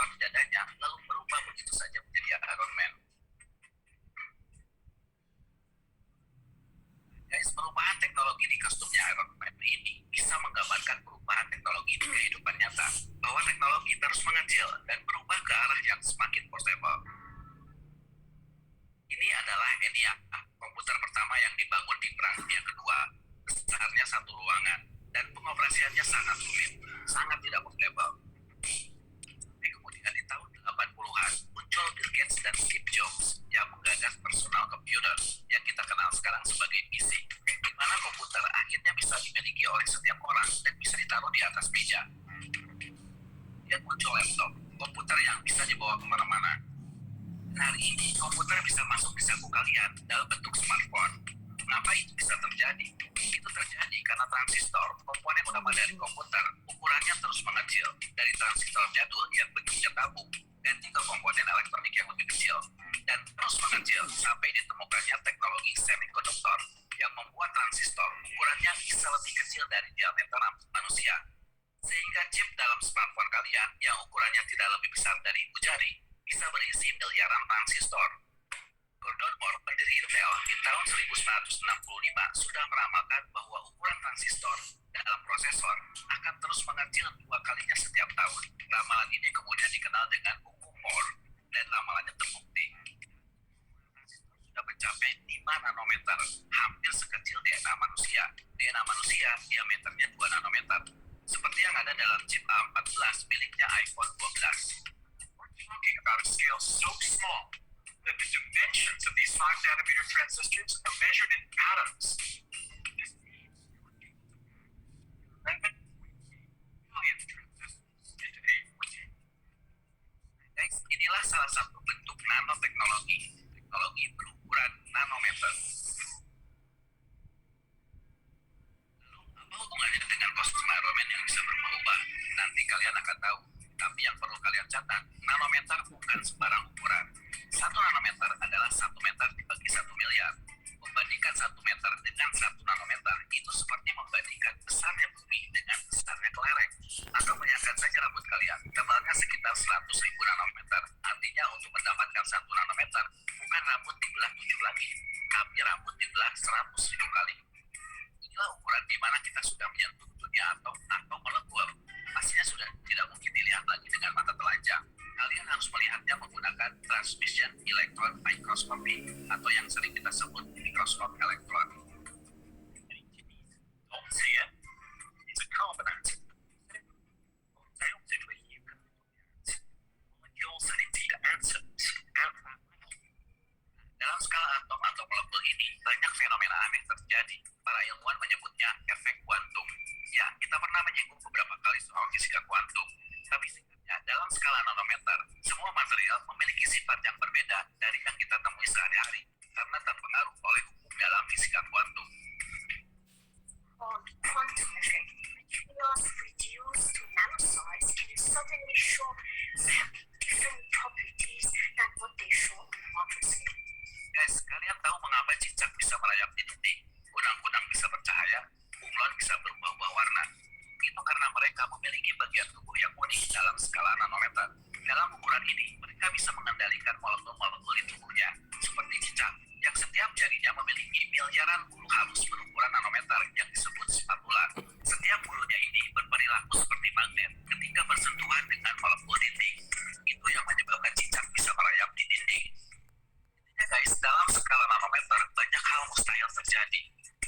tampar di dadanya, lalu berubah begitu saja menjadi Iron Man. Guys, perubahan teknologi di kostumnya Iron Man ini bisa menggambarkan perubahan teknologi di kehidupan nyata, bahwa teknologi terus mengecil dan berubah ke arah yang semakin portable. Ini adalah ENIAC, komputer pertama yang dibangun di Perang Dunia Kedua. Besarnya satu ruangan, dan pengoperasiannya sangat sulit, sangat tidak portable. Kemudian di tahun 80-an, muncul Bill Gates dan Steve Jobs yang menggagas personal computer yang kita kenal sekarang sebagai PC, di mana komputer akhirnya bisa dimiliki oleh setiap orang dan bisa ditaruh di atas meja. Kemudian muncul laptop, komputer yang bisa dibawa kemana-mana. Hari ini, komputer bisa masuk di saku kalian dalam bentuk smartphone. Kenapa itu bisa terjadi? Itu terjadi karena transistor, komponen utama dari komputer, ukurannya terus mengecil dari transistor jadul yang bentuknya tabung ganti ke komponen elektronik yang lebih kecil, dan terus mengecil sampai ditemukannya teknologi semikonduktor yang membuat transistor ukurannya bisa lebih kecil dari diameter rambut manusia. Sehingga chip dalam smartphone kalian yang ukurannya tidak lebih besar dari ibu jari bisa berisi miliaran transistor. Gordon Moore, pendiri Intel, di tahun 1965 sudah meramalkan bahwa ukuran transistor dalam prosesor akan terus mengecil 2 kalinya setiap tahun. Ramalan ini kemudian dikenal dengan hukum Moore, dan ramalannya terbukti. Transistor sudah mencapai 5 nanometer, hampir sekecil DNA manusia. DNA manusia diameternya 2 nanometer, seperti yang ada dalam chip A14 miliknya iPhone 12. We're talking about a scale so small that the dimensions of these 5-nanometer transistors are measured in atoms. This means 11 billion transistors into A14. Guys, inilah salah satu bentuk nanoteknologi, teknologi berukuran nanometer. Lalu, apa hubungannya dengan kostum Iron Man yang bisa berubah-ubah? Nanti kalian akan tahu. Tapi yang perlu kalian catat, nanometer bukan sembarang ukuran. 1 nanometer adalah 1 meter dibagi 1 miliar. Membandingkan 1 meter dengan 1 nanometer, itu seperti membandingkan besarnya bumi dengan besarnya kelereng. Atau bayangkan saja rambut kalian, tebalnya sekitar 100.000 nanometer. Artinya untuk mendapatkan 1 nanometer, bukan rambut dibelah 7 lagi, tapi rambut dibelah 100.000 kali. Inilah ukuran di mana kita sudah menyentuh dunia atom atau molekul. Pastinya sudah tidak mungkin dilihat lagi dengan mata telanjang. Kalian harus melihatnya menggunakan transmission electron microscopy atau yang sering kita sebut mikroskop elektron. Dots here is a carbon atom. Undoubtedly, you can molecules that indeed atoms out that level. Dalam skala atom atau molekul ini, banyak fenomena aneh terjadi. Para ilmuwan menyebutnya efek kuantum. Ya, kita pernah menyinggung beberapa kali soal fisika kuantum. Tapi singkatnya, dalam skala nanometer, semua material memiliki sifat yang berbeda dari yang kita temui sehari-hari karena terpengaruh oleh hukum dalam fisika kuantum. On quantum effect, materials reduced to nanosize can suddenly show very different properties than what they show on the microscope. Guys, kalian tahu mengapa cicak bisa merayap di dinding, kunang-kunang bisa bercahaya, bunglon bisa berubah-ubah warna? Itu karena mereka memiliki bagian tubuh yang unik dalam skala nanometer. Dalam ukuran ini, mereka bisa mengendalikan molekul-molekul di tubuhnya, seperti cicak, yang setiap jarinya memiliki miliaran bulu halus berukuran nanometer yang disebut spatula. Setiap bulunya ini berperilaku seperti magnet ketika bersentuhan dengan molekul dinding. Itu yang menyebabkan cicak bisa merayap di dinding. Intinya guys, dalam skala nanometer, banyak hal mustahil terjadi.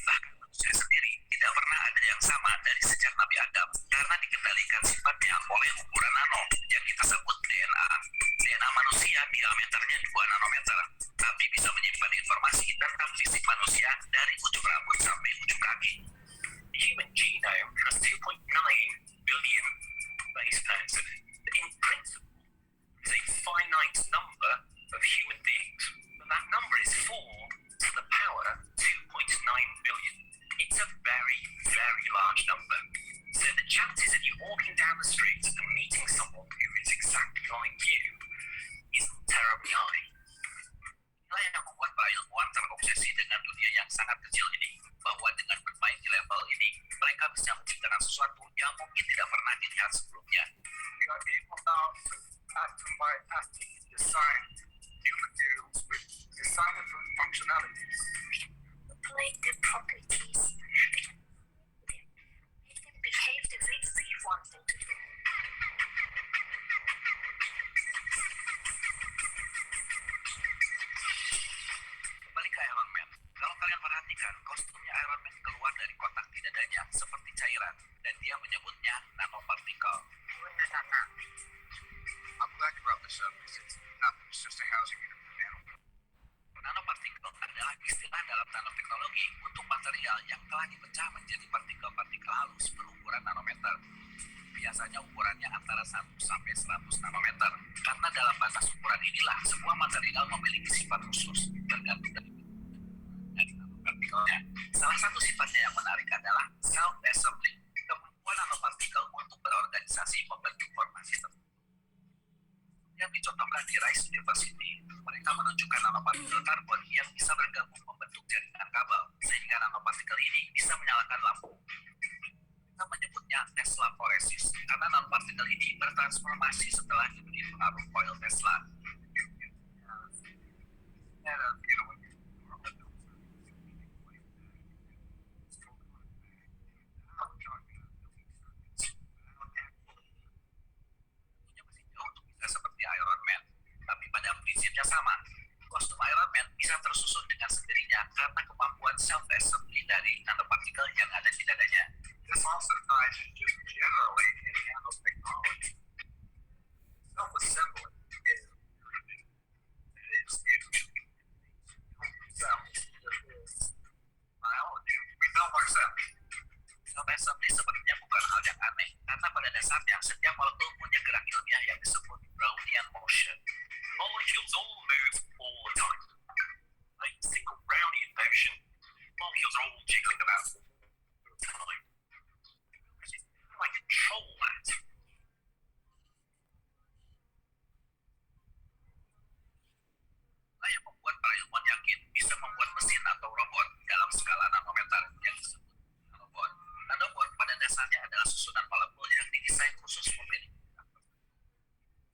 Bahkan manusia sendiri tidak pernah ada yang sama dari sejak Nabi Adam karena dikendalikan sifatnya oleh ukuran nano yang kita sebut DNA. DNA manusia diameternya 2 nanometer, tapi bisa menyimpan informasi tentang fisik manusia dari ujung rambut sampai ujung kaki. The human genome has 2.9 billion base pairs in it. In principle, is a finite number of human beings, but that number is 4 to the power 2.9 billion. It's a very, very large number. So the chances of you walking down the street and meeting someone who is exactly like you is terribly high. Inilah yang membuat para ilmuwan terobsesi dengan dunia yang sangat capacity is designed new materials with designable functionalities. Manipulate their properties. Make them behave the way we want them to do. Kembali ke Iron Man. Kalau kalian perhatikan, kostumnya Iron Man keluar dari kotak di dadanya seperti cairan, dan dia menyebutnya nanopartikel. I'm glad you brought this up because it's nothing. It's just a housing unit for nanoparticles. Nanopartikel adalah istilah dalam nanoteknologi untuk material yang telah dipecah menjadi partikel-partikel halus berukuran nanometer. Biasanya ukurannya antara 1 sampai 100 nanometer. Karena dalam batas ukuran inilah sebuah material memiliki sifat khusus tergantung dari nanopartikelnya. Salah satu sifatnya yang menarik adalah self-assembly, kemampuan nanopartikel untuk berorganisasi membentuk formasi tertentu. Yang dicontohkan di Rice University, mereka menunjukkan nanopartikel karbon yang bisa bergabung membentuk jaringan kabel, sehingga nanopartikel ini bisa menyalakan lampu. Kita menyebutnya Tesla foresis, karena nanopartikel ini bertransformasi setelah diberi pengaruh koil Tesla. Seperti Iron Man, tapi pada prinsipnya sama. Kostum Iron Man bisa tersusun dengan sendirinya karena kemampuan self-assembly dari nanopartikel yang ada di dadanya. This also ties in just generally in nanotechnology. Self-assembly is biology. We build ourselves. Self-assembly sepertinya bukan hal yang aneh, karena pada dasarnya setiap molekul punya gerak ilmiah yang disebut Brownian motion. Molecules all move all the time. Like a single Brownian motion. Molecules are all jiggling about all the time. How do I control that? Nah, yang membuat para ilmuwan yakin bisa membuat mesin atau robot dalam skala nanometer yang disebut nanobot. Nanobot pada dasarnya adalah susunan molekul yang didesain khusus memiliki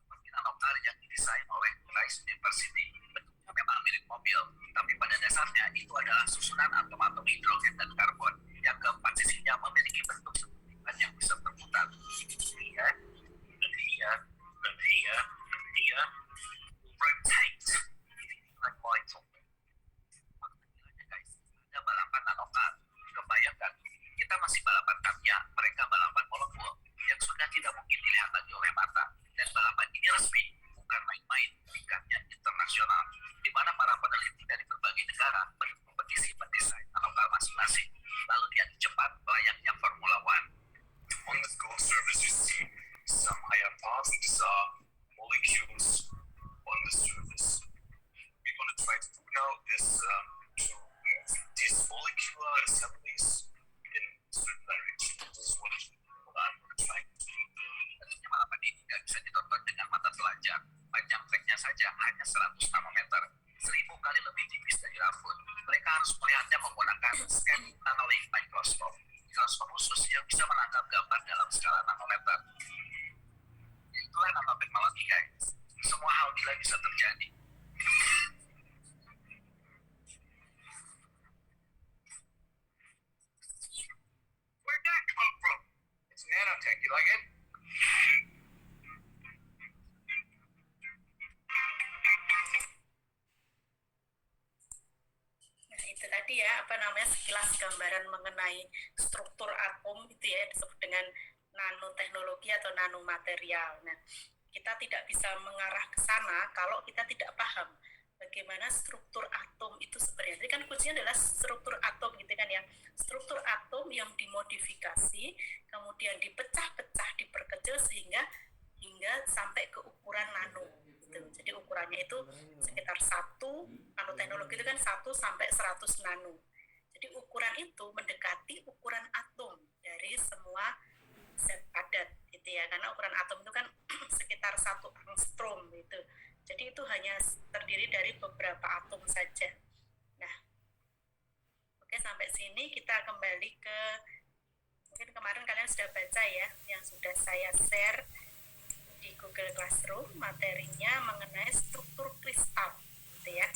seperti nanokar yang didesain oleh Rice University. Bentuknya memang mirip mobil, tapi pada dasarnya itu adalah susunan atom-atom hidrogen dan karbon yang keempat sisinya memiliki bentuk seperti ban yang bisa berputar. Here, and here, and here, and here will rotate like vital. Gilanya guys, ada balapan nanokar. Kebayangkan, kita masih balapan Tamiya, mereka balapan molekul yang sudah tidak mungkin dilihat lagi oleh mata. Dan balapan ini resmi, bukan main-main, tingkatnya internasional, di mana para peneliti dari berbagai negara berkompetisi mendesain nanokar masing-masing, lalu diadu cepat layaknya Formula One. On the school surface, you see some hypotheses are molecules on the surface. We're going to try to figure out this to move these molecular assemblies in certain directions. This is what I'm going to try to do. Tentunya balapan ini tidak bisa ditonton dengan mata telanjang. Panjang treknya saja hanya 100 nanometer, 1000 kali lebih tipis dari rambut. Mereka harus melihatnya menggunakan scanning tunneling microscope, mikroskop khusus yang bisa menangkap gambar dalam skala nanometer. Itulah nanoteknologi guys. Semua hal gila bisa terjadi. Where'd that come from? It's nanotech. You like it? Nah, itu tadi ya, sekilas gambaran mengenai struktur atom itu ya, disebut dengan nanoteknologi atau nanomaterial. Nah, kita tidak bisa mengarah ke sana kalau kita tidak paham bagaimana struktur atom itu sebenarnya. Jadi kan kuncinya adalah struktur atom gitu kan ya. Struktur atom yang dimodifikasi, kemudian dipecah-pecah, diperkecil hingga sampai ke ukuran nano. Gitu. Jadi ukurannya itu sekitar 1, nanoteknologi itu kan 1 sampai 100 nano. Jadi ukuran itu mendekati ukuran atom dari semua zat padat gitu ya, karena ukuran atom itu kan sekitar 1 angstrom gitu. Jadi itu hanya terdiri dari beberapa atom saja. Nah, oke, sampai sini kita kembali ke, mungkin kemarin kalian sudah baca ya yang sudah saya share di Google Classroom materinya mengenai struktur kristal, gitu ya.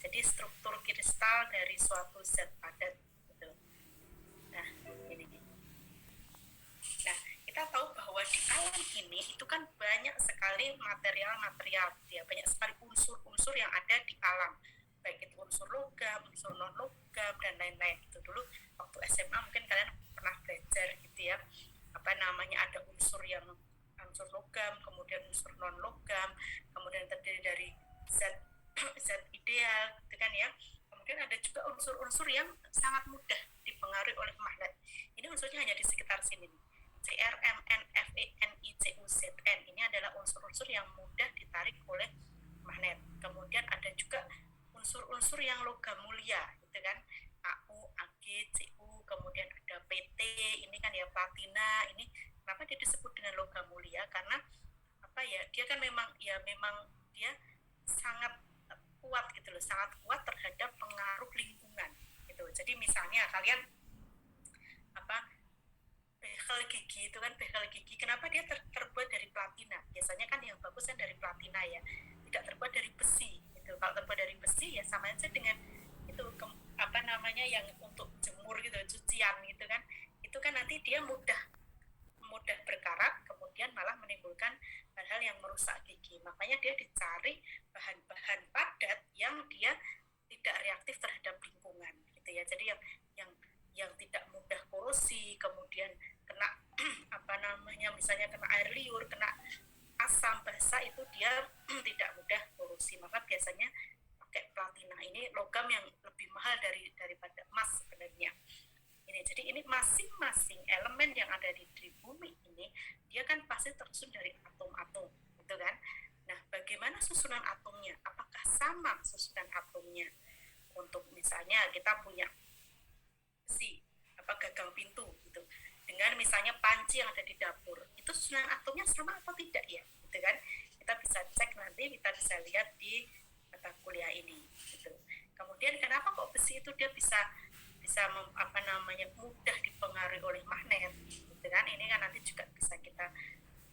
Jadi struktur kristal dari suatu zat padat, gitu. Nah, ini. Nah, kita tahu bahwa di alam ini itu kan banyak sekali material-material, ya, banyak sekali unsur-unsur yang ada di alam, baik itu unsur logam, unsur non logam dan lain-lain. Itu dulu waktu SMA mungkin kalian pernah belajar gitu ya, apa namanya, ada unsur yang unsur logam, kemudian unsur non logam, kemudian terdiri dari zat zat ideal, gitu kan ya. Kemudian ada juga unsur-unsur yang sangat mudah dipengaruhi oleh magnet. Ini unsurnya hanya di sekitar sini nih. CrMnFenicuzN ini adalah unsur-unsur yang mudah ditarik oleh magnet. Kemudian ada juga unsur-unsur yang logam mulia, gitu kan, Au, Ag, Cu, kemudian ada Pt, ini kan ya platina. Ini kenapa dia disebut dengan logam mulia? Karena apa ya? Dia kan memang dia sangat kuat gitu loh, sangat kuat terhadap pengaruh lingkungan gitu. Jadi misalnya kalian behel gigi itu kan, behel gigi kenapa dia terbuat dari platina? Biasanya kan yang bagus kan dari platina ya, tidak terbuat dari besi gitu. Kalau terbuat dari besi ya sama aja dengan itu yang untuk jemur gitu, cucian gitu kan, itu kan nanti dia mudah berkarat, kemudian malah menimbulkan hal-hal yang merusak gigi. Makanya dia dicari bahan-bahan padat yang dia tidak reaktif terhadap lingkungan gitu ya. Jadi yang tidak mudah korosi, kemudian kena misalnya kena air liur, kena asam basah, itu dia tidak mudah korosi. Maka biasanya pakai platina. Ini logam yang lebih mahal daripada emas sebenarnya. Jadi ini masing-masing elemen yang ada di bumi ini, dia kan pasti tersusun dari atom-atom, gitu kan? Nah, bagaimana susunan atomnya? Apakah sama susunan atomnya? Untuk misalnya kita punya gagang pintu, gitu, dengan misalnya panci yang ada di dapur, itu susunan atomnya sama atau tidak ya? Gitu kan? Kita bisa cek nanti, kita bisa lihat di mata kuliah ini, gitu. Kemudian kenapa kok besi itu dia bisa mudah dipengaruhi oleh magnet, gitu kan? Ini kan nanti juga bisa kita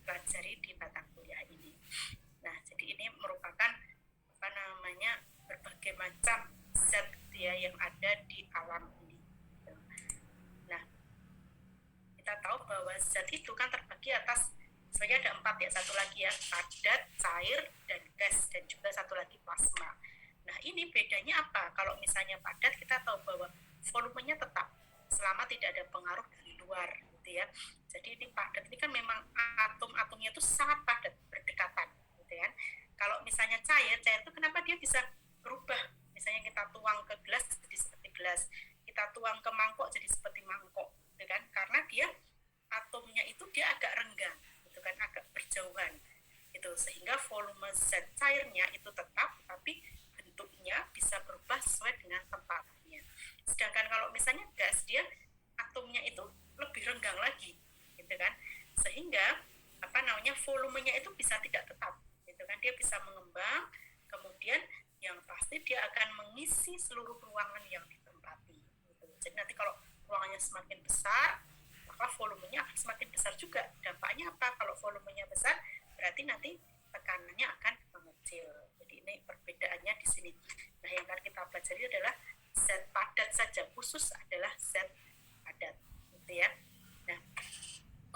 pelajari di mata kuliah ini. Nah, jadi ini merupakan berbagai macam zat ya yang ada di alam ini. Nah, kita tahu bahwa zat itu kan terbagi atas sebenarnya ada 4 ya, satu lagi ya, padat, cair, dan gas, dan juga satu lagi plasma. Nah, ini bedanya apa? Kalau misalnya padat, kita tahu bahwa volumenya tetap selama tidak ada pengaruh dari luar, gitu ya. Jadi ini padat, ini kan memang atom-atomnya itu sangat padat, berdekatan, gitu kan. Kalau misalnya cair itu kenapa dia bisa berubah? Misalnya kita tuang ke gelas jadi seperti gelas, kita tuang ke mangkok jadi seperti mangkok, gitu kan? Karena dia atomnya itu dia agak renggang, gitu kan, agak berjauhan, gitu, sehingga volume zat cairnya itu tetap, tapi bentuknya bisa berubah sesuai dengan tempatnya. Sedangkan kalau misalnya gas, dia atomnya itu lebih renggang lagi, gitu kan, sehingga volumenya itu bisa tidak tetap, gitu kan, dia bisa mengembang, kemudian yang pasti dia akan mengisi seluruh ruangan yang ditempati, gitu. Jadi nanti kalau ruangannya semakin besar, maka volumenya akan semakin besar juga. Dampaknya apa? Kalau volumenya besar, berarti nanti tekanannya akan mengecil. Jadi ini perbedaannya di sini. Nah, yang akan kita pelajari adalah zat padat saja, khusus adalah zat padat, gitu ya. Nah,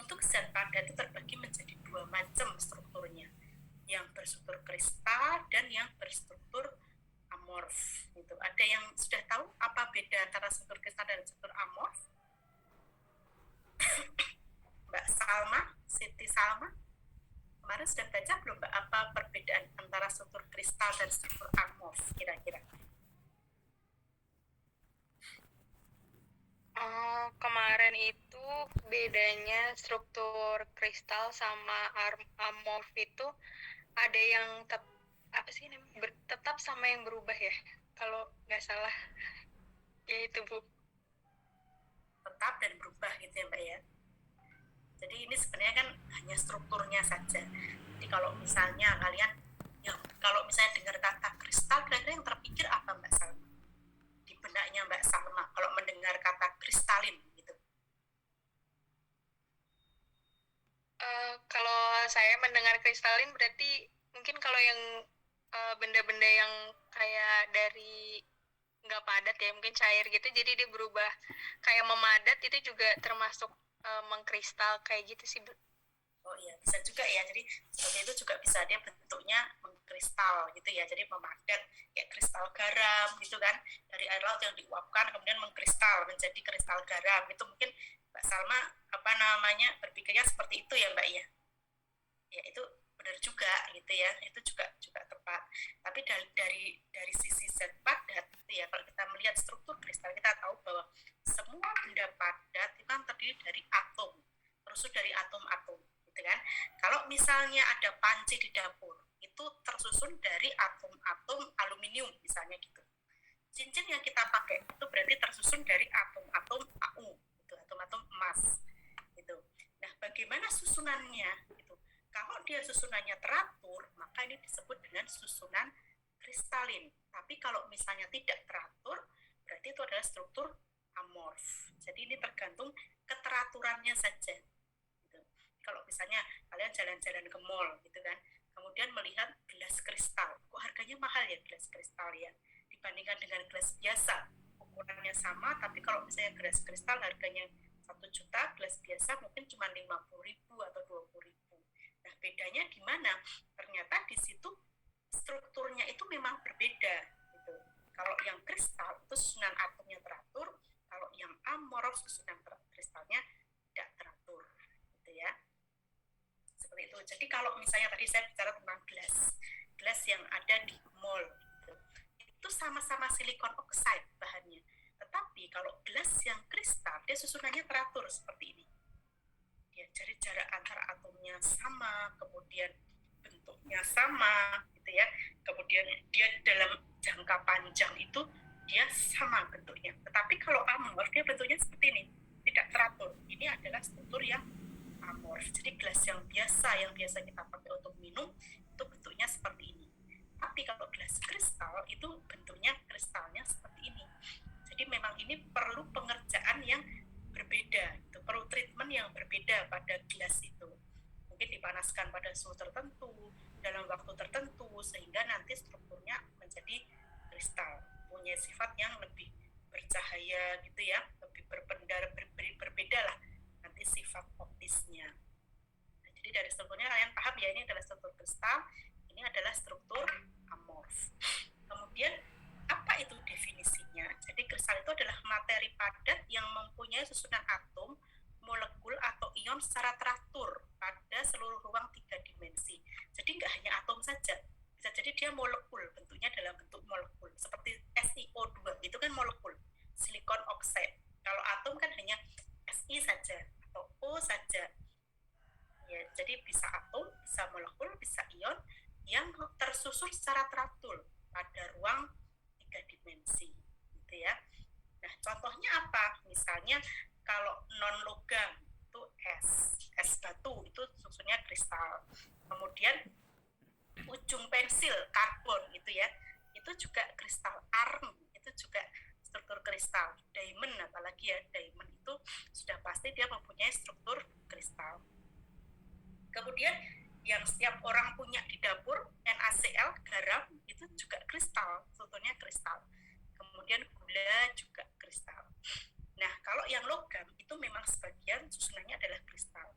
untuk zat padat itu terbagi menjadi 2 macam strukturnya, yang berstruktur kristal dan yang berstruktur amorf. Gitu. Ada yang sudah tahu apa beda antara struktur kristal dan struktur amorf? Mbak Salma, Siti Salma, kemarin sudah baca belum Mbak apa perbedaan antara struktur kristal dan struktur amorf kira-kira? Kemarin itu bedanya struktur kristal sama amorf itu ada yang tetap sama yang berubah ya, kalau nggak salah ya itu Bu. Tetap dan berubah gitu ya Mbak ya. Jadi ini sebenarnya kan hanya strukturnya saja. Jadi kalau misalnya kalian kalau misalnya dengar kata kristal, kira-kira yang terpikir apa Mbak Salma? Di benaknya Mbak Salma kalau mendengar kata kristalin gitu. Kalau saya mendengar kristalin berarti mungkin kalau yang benda-benda yang kayak dari nggak padat ya, mungkin cair gitu, jadi dia berubah kayak memadat, itu juga termasuk mengkristal kayak gitu sih, Bu. Oh iya, bisa juga ya. Jadi seperti itu juga bisa dia bentuknya mengkristal gitu ya. Jadi memadat kayak kristal garam gitu kan. Dari air laut yang diuapkan kemudian mengkristal menjadi kristal garam. Itu mungkin Mbak Salma apa namanya berpikirnya seperti itu ya Mbak ya. Ya itu benar juga gitu ya. Itu juga tepat. Tapi dari sisi zat padat gitu ya. Kalau kita melihat struktur kristal kita tahu bahwa semua benda padat itu kan terdiri dari atom. Terus dari atom-atom gitu kan. Kalau misalnya ada panci di dapur, itu tersusun dari atom-atom aluminium misalnya gitu. Cincin yang kita pakai itu berarti tersusun dari atom-atom AU, gitu, atom-atom emas gitu. Nah, bagaimana susunannya gitu. Kalau dia susunannya teratur, maka ini disebut dengan susunan kristalin. Tapi kalau misalnya tidak teratur, berarti itu adalah struktur amorf. Jadi ini tergantung keteraturannya saja. Kalau misalnya kalian jalan-jalan ke mall gitu kan, kemudian melihat gelas kristal, kok harganya mahal ya gelas kristal ya, dibandingkan dengan gelas biasa, ukurannya sama, tapi kalau misalnya gelas kristal harganya 1 juta, gelas biasa mungkin cuma 50.000 atau 20.000. Nah bedanya di mana? Ternyata di situ strukturnya itu memang berbeda gitu. Kalau yang kristal itu susunan atomnya teratur, kalau yang amorf susunan kristalnya tidak teratur gitu ya. Seperti itu. Jadi kalau misalnya tadi saya bicara tentang gelas yang ada di mall gitu, itu sama-sama silikon oxide bahannya. Tetapi kalau gelas yang kristal dia susunannya teratur seperti ini. Jadi jarak antara atomnya sama, kemudian bentuknya sama gitu ya. Kemudian dia dalam jangka panjang itu dia sama bentuknya. Tetapi kalau amorf dia bentuknya seperti ini, tidak teratur. Ini adalah struktur yang amorf. Jadi gelas yang biasa kita pakai untuk minum itu bentuknya seperti ini. Tapi kalau gelas kristal itu bentuknya kristalnya seperti ini. Jadi memang ini perlu pengerjaan yang berbeda, itu perlu treatment yang berbeda pada gelas itu. Mungkin dipanaskan pada suhu tertentu, dalam waktu tertentu, sehingga nanti strukturnya menjadi kristal, punya sifat yang lebih bercahaya gitu ya, lebih berbeda lah nanti sifat optisnya. Nah, jadi dari strukturnya kalian paham ya, ini adalah struktur kristal, ini adalah struktur amorf. Kemudian apa itu definisinya? Jadi kristal itu adalah materi padat yang mempunyai susunan atom, molekul atau ion secara teratur pada seluruh ruang 3 dimensi. Jadi nggak hanya atom saja, bisa jadi dia molekul, bentuknya dalam bentuk molekul, seperti SiO2 itu kan molekul, silikon oxide. Kalau atom kan hanya Si saja atau O saja. Ya, jadi bisa atom, bisa molekul, bisa ion yang tersusun secara teratur pada ruang 3 dimensi gitu ya. Nah, contohnya apa? Misalnya kalau non logam itu es batu itu susunnya kristal. Kemudian ujung pensil karbon gitu ya. Itu juga kristal. Arm itu juga struktur kristal. Diamond apalagi ya, diamond itu sudah pasti dia mempunyai struktur kristal. Kemudian yang setiap orang punya di dapur, NaCl, garam, itu juga kristal, strukturnya kristal. Kemudian gula juga kristal. Nah, kalau yang logam itu memang sebagian susunannya adalah kristal.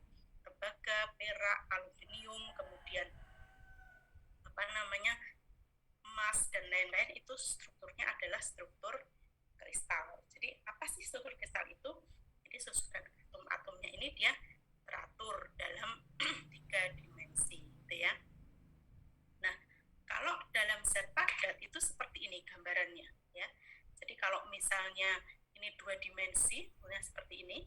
Tembaga, perak, aluminium, kemudian emas dan lain-lain itu strukturnya adalah struktur kristal. Jadi apa sih struktur kristal itu? Jadi susunan atom-atomnya ini dia teratur dalam 3 dimensi gitu ya. Nah, kalau dalam zat padat itu seperti ini gambarannya ya. Jadi kalau misalnya ini 2 dimensi, kemudian seperti ini.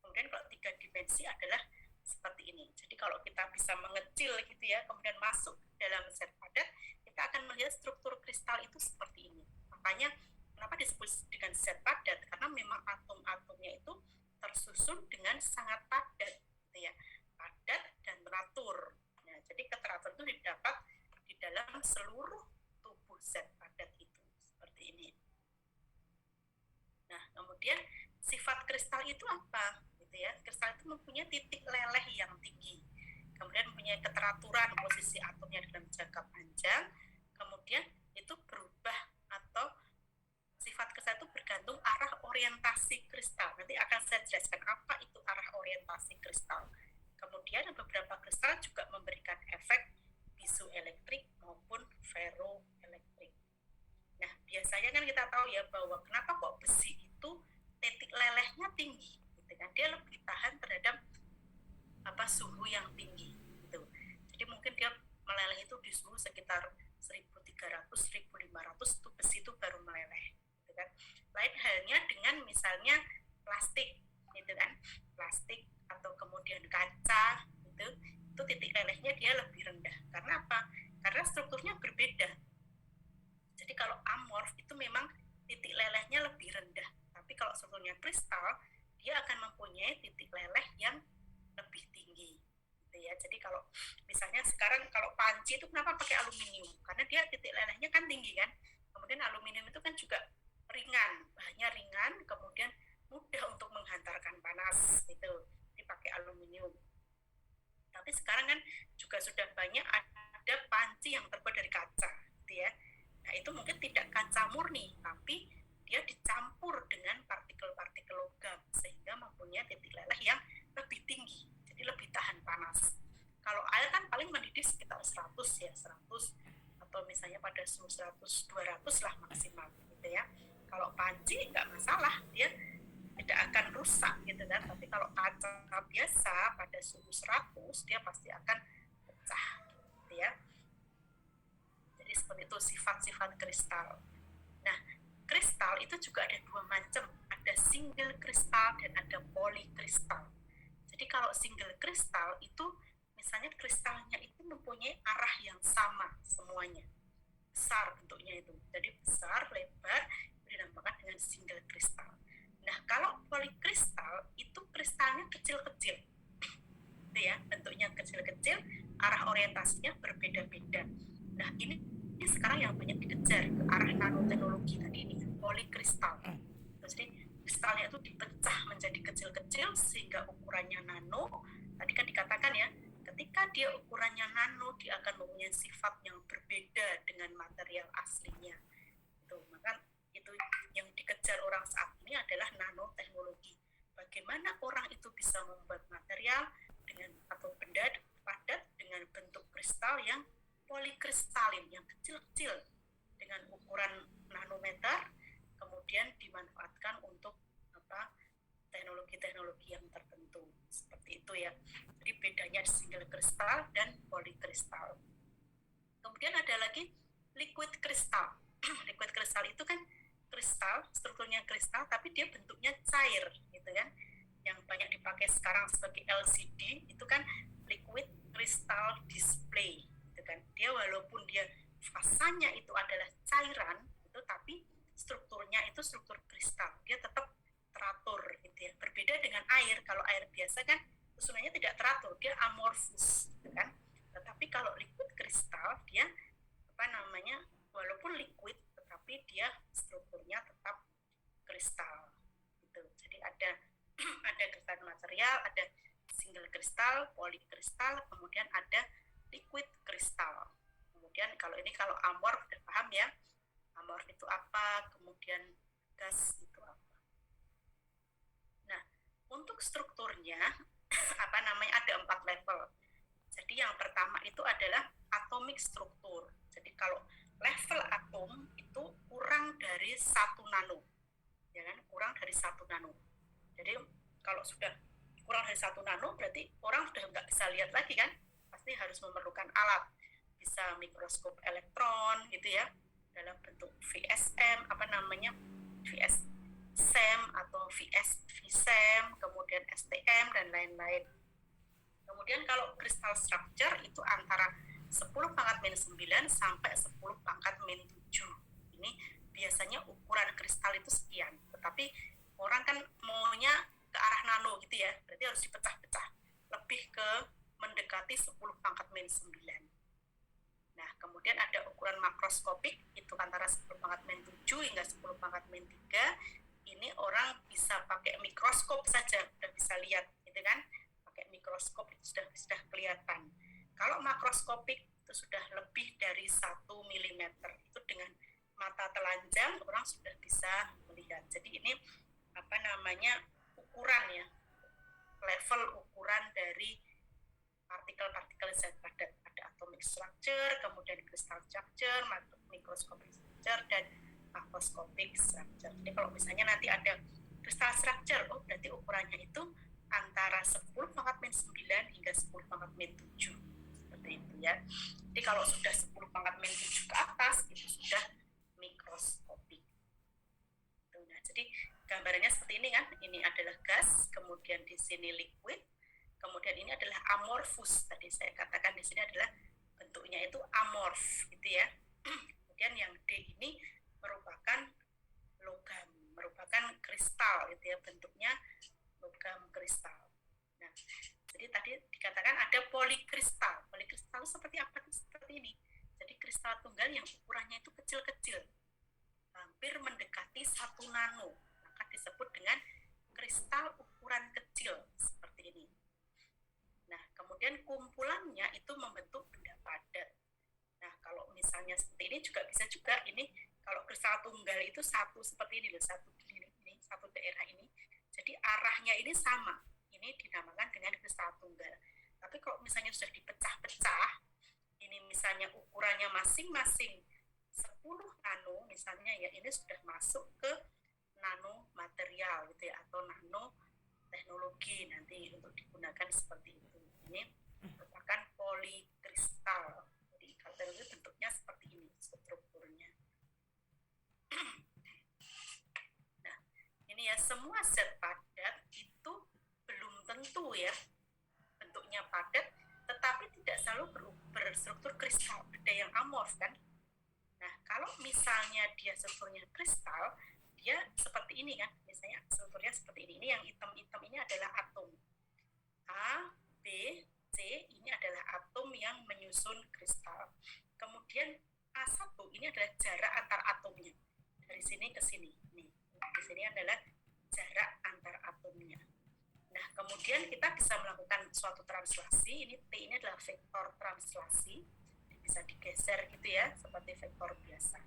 Kemudian kalau 3 dimensi adalah seperti ini. Jadi kalau kita bisa mengecil gitu ya, kemudian masuk dalam zat padat, kita akan melihat struktur kristal itu seperti ini. Makanya kenapa disebut dengan zat padat? Karena memang atom-atomnya itu tersusun dengan sangat padat gitu ya. Padat dan teratur. Nah, jadi keteratur itu didapat di dalam seluruh tubuh zat padat itu seperti ini. Nah, kemudian sifat kristal itu apa? Gitu ya. Kristal itu mempunyai titik leleh yang tinggi. kemudian mempunyai keteraturan posisi atomnya dalam jangka panjang, kemudian itu berubah atau sifat kristal itu bergantung arah orientasi kristal. Nanti akan saya jelaskan apa itu arah orientasi kristal. Kemudian beberapa kristal juga memberikan efek piezoelektrik maupun ferroelektrik. Nah, biasanya kan kita tahu ya bahwa kenapa kok besi itu titik lelehnya tinggi, gitu kan? Dia lebih tahan terhadap suhu yang tinggi, gitu. Jadi mungkin dia meleleh itu di suhu sekitar 1300-1500 itu besi itu baru meleleh, gitu kan? Lain halnya dengan misalnya plastik, gitu kan? Plastik atau kemudian kaca, gitu. Itu titik lelehnya dia lebih rendah. Karena apa? Karena strukturnya berbeda. Jadi kalau amorf itu memang titik lelehnya lebih rendah. Tapi kalau strukturnya kristal, dia akan mempunyai titik leleh yang lebih tinggi. Gitu ya. Jadi kalau misalnya sekarang kalau panci itu kenapa pakai aluminium? Karena dia titik lelehnya kan tinggi kan. Kemudian aluminium itu kan juga ringan, bahannya ringan, kemudian mudah untuk menghantarkan panas. Itu dipakai aluminium. Tapi sekarang kan juga sudah banyak ada panci yang terbuat dari kaca, gitu ya. Nah, itu mungkin tidak kaca murni, tapi dia dicampur dengan partikel-partikel logam sehingga mempunyai titik leleh yang lebih tinggi, jadi lebih tahan panas. Kalau air kan paling mendidih sekitar 100 ya, 100 atau misalnya pada suhu 100 200 lah maksimal, gitu ya. Kalau panci nggak masalah, dia tidak akan rusak gitu kan. Tapi kalau kaca biasa pada suhu 100 dia pasti akan pecah, gitu ya. Jadi seperti itu sifat-sifat kristal. Nah, kristal itu juga ada dua macam, ada single kristal dan ada polikristal. Jadi kalau single kristal itu misalnya kristalnya itu mempunyai arah yang sama semuanya, besar bentuknya itu, jadi besar, lebar, dinamakan dengan single kristal. Nah, kalau polikristal itu kristalnya kecil-kecil, gitu ya, bentuknya kecil-kecil, arah orientasinya berbeda-beda. Nah, ini sekarang yang banyak dikejar ke arah nanoteknologi tadi ini, polikristal. Jadi kristalnya itu dipecah menjadi kecil-kecil sehingga ukurannya nano. Tadi kan dikatakan ya, ketika dia ukurannya nano, dia akan mempunyai sifat yang berbeda dengan material aslinya. Itu, maka itu yang dikejar orang saat ini adalah nanoteknologi. Bagaimana orang itu bisa membuat material dengan atau benda padat dengan bentuk kristal yang polikristalin, yang kecil-kecil dengan ukuran nanometer, kemudian dimanfaatkan untuk teknologi-teknologi yang tertentu. Seperti itu ya. Jadi bedanya single kristal dan polikristal. Kemudian ada lagi liquid kristal. Liquid kristal itu kan kristal, strukturnya kristal, tapi dia bentuknya cair, gitu kan. Yang banyak dipakai sekarang sebagai LCD itu kan liquid crystal display, gitu kan. Dia walaupun dia fasanya itu adalah cairan, itu tapi strukturnya itu struktur kristal. Dia tetap teratur, gitu ya. Berbeda dengan air. Kalau air biasa kan susunannya tidak teratur, dia amorfus, gitu kan. Tetapi kalau liquid kristal dia walaupun liquid tetapi dia strukturnya tetap kristal, gitu. Jadi ada kristal material, ada single kristal, polikristal, kemudian ada liquid kristal. Kemudian kalau amorf udah paham ya, amorf itu apa, kemudian gas itu apa. Nah, untuk strukturnya ada 4 level. Jadi yang pertama itu adalah atomic struktur. Jadi kalau level atom itu kurang dari 1 nano, ya kan? Kurang dari 1 nano. Jadi kalau sudah kurang dari 1 nano berarti orang sudah nggak bisa lihat lagi kan? Pasti harus memerlukan alat, bisa mikroskop elektron gitu ya, dalam bentuk VSM, VSSEM atau VSEM, kemudian STM dan lain-lain. Kemudian kalau crystal structure itu antara 10⁻⁹ sampai 10⁻⁷. Ini biasanya ukuran kristal itu sekian. Tetapi orang kan maunya ke arah nano gitu ya, berarti harus dipecah-pecah. Lebih ke mendekati 10⁻⁹. Nah, kemudian ada ukuran makroskopik itu antara 10⁻⁷ hingga 10⁻�3. Ini orang bisa pakai mikroskop saja udah bisa lihat, gitu kan? Pakai mikroskop itu sudah kelihatan. Kalau makroskopik itu sudah lebih dari 1 mm. Itu dengan mata telanjang orang sudah bisa melihat. Jadi ini ukuran ya, level ukuran dari partikel-partikel zat padat. Ada atomic structure, kemudian crystal structure, microscopic structure, dan macroscopic structure. Jadi kalau misalnya nanti ada crystal structure, berarti ukurannya itu antara 10⁻⁹ hingga 10⁻⁷. Seperti itu ya. Jadi kalau sudah 10⁻⁷ ke atas, itu sudah mikroskopik. Nah, jadi gambarannya seperti ini kan. Ini adalah gas, kemudian di sini liquid, kemudian ini adalah amorphous. Tadi saya katakan di sini adalah bentuknya itu amorf, gitu ya. Kemudian yang D ini merupakan logam, merupakan kristal, gitu ya, bentuknya logam kristal. Nah, jadi tadi dikatakan ada polikristal. Polikristal seperti apa? Seperti ini. Jadi kristal tunggal yang ukurannya itu kecil-kecil, hampir mendekati 1 nano, maka disebut dengan kristal ukuran kecil seperti ini. Nah, kemudian kumpulannya itu membentuk benda padat. Nah, kalau misalnya seperti ini juga bisa juga, ini kalau kristal tunggal itu satu seperti ini loh, satu daerah ini. Jadi arahnya ini sama. Ini dinamakan dengan kristal tunggal. Tapi kalau misalnya sudah dipecah-pecah, ini misalnya ukurannya masing-masing 10 nano misalnya ya, ini sudah masuk ke nano material gitu ya, atau nano teknologi nanti untuk digunakan seperti itu. Ini merupakan polikristal. Jadi kalau itu bentuknya seperti ini strukturnya. Nah, ini ya, semua zat padat itu belum tentu ya bentuknya padat, tetapi tidak selalu berstruktur kristal. Ada yang amorf kan. Nah, kalau misalnya dia strukturnya kristal, dia seperti ini kan, misalnya strukturnya seperti ini. Ini yang hitam-hitam ini adalah atom A, B, C. Ini adalah atom yang menyusun kristal. Kemudian A1 ini adalah jarak antar atomnya dari sini ke sini. Nih, di sini adalah jarak antar atomnya. Nah, kemudian kita bisa melakukan suatu translasi. Ini T ini adalah vektor translasi, bisa digeser gitu ya, seperti vektor biasa.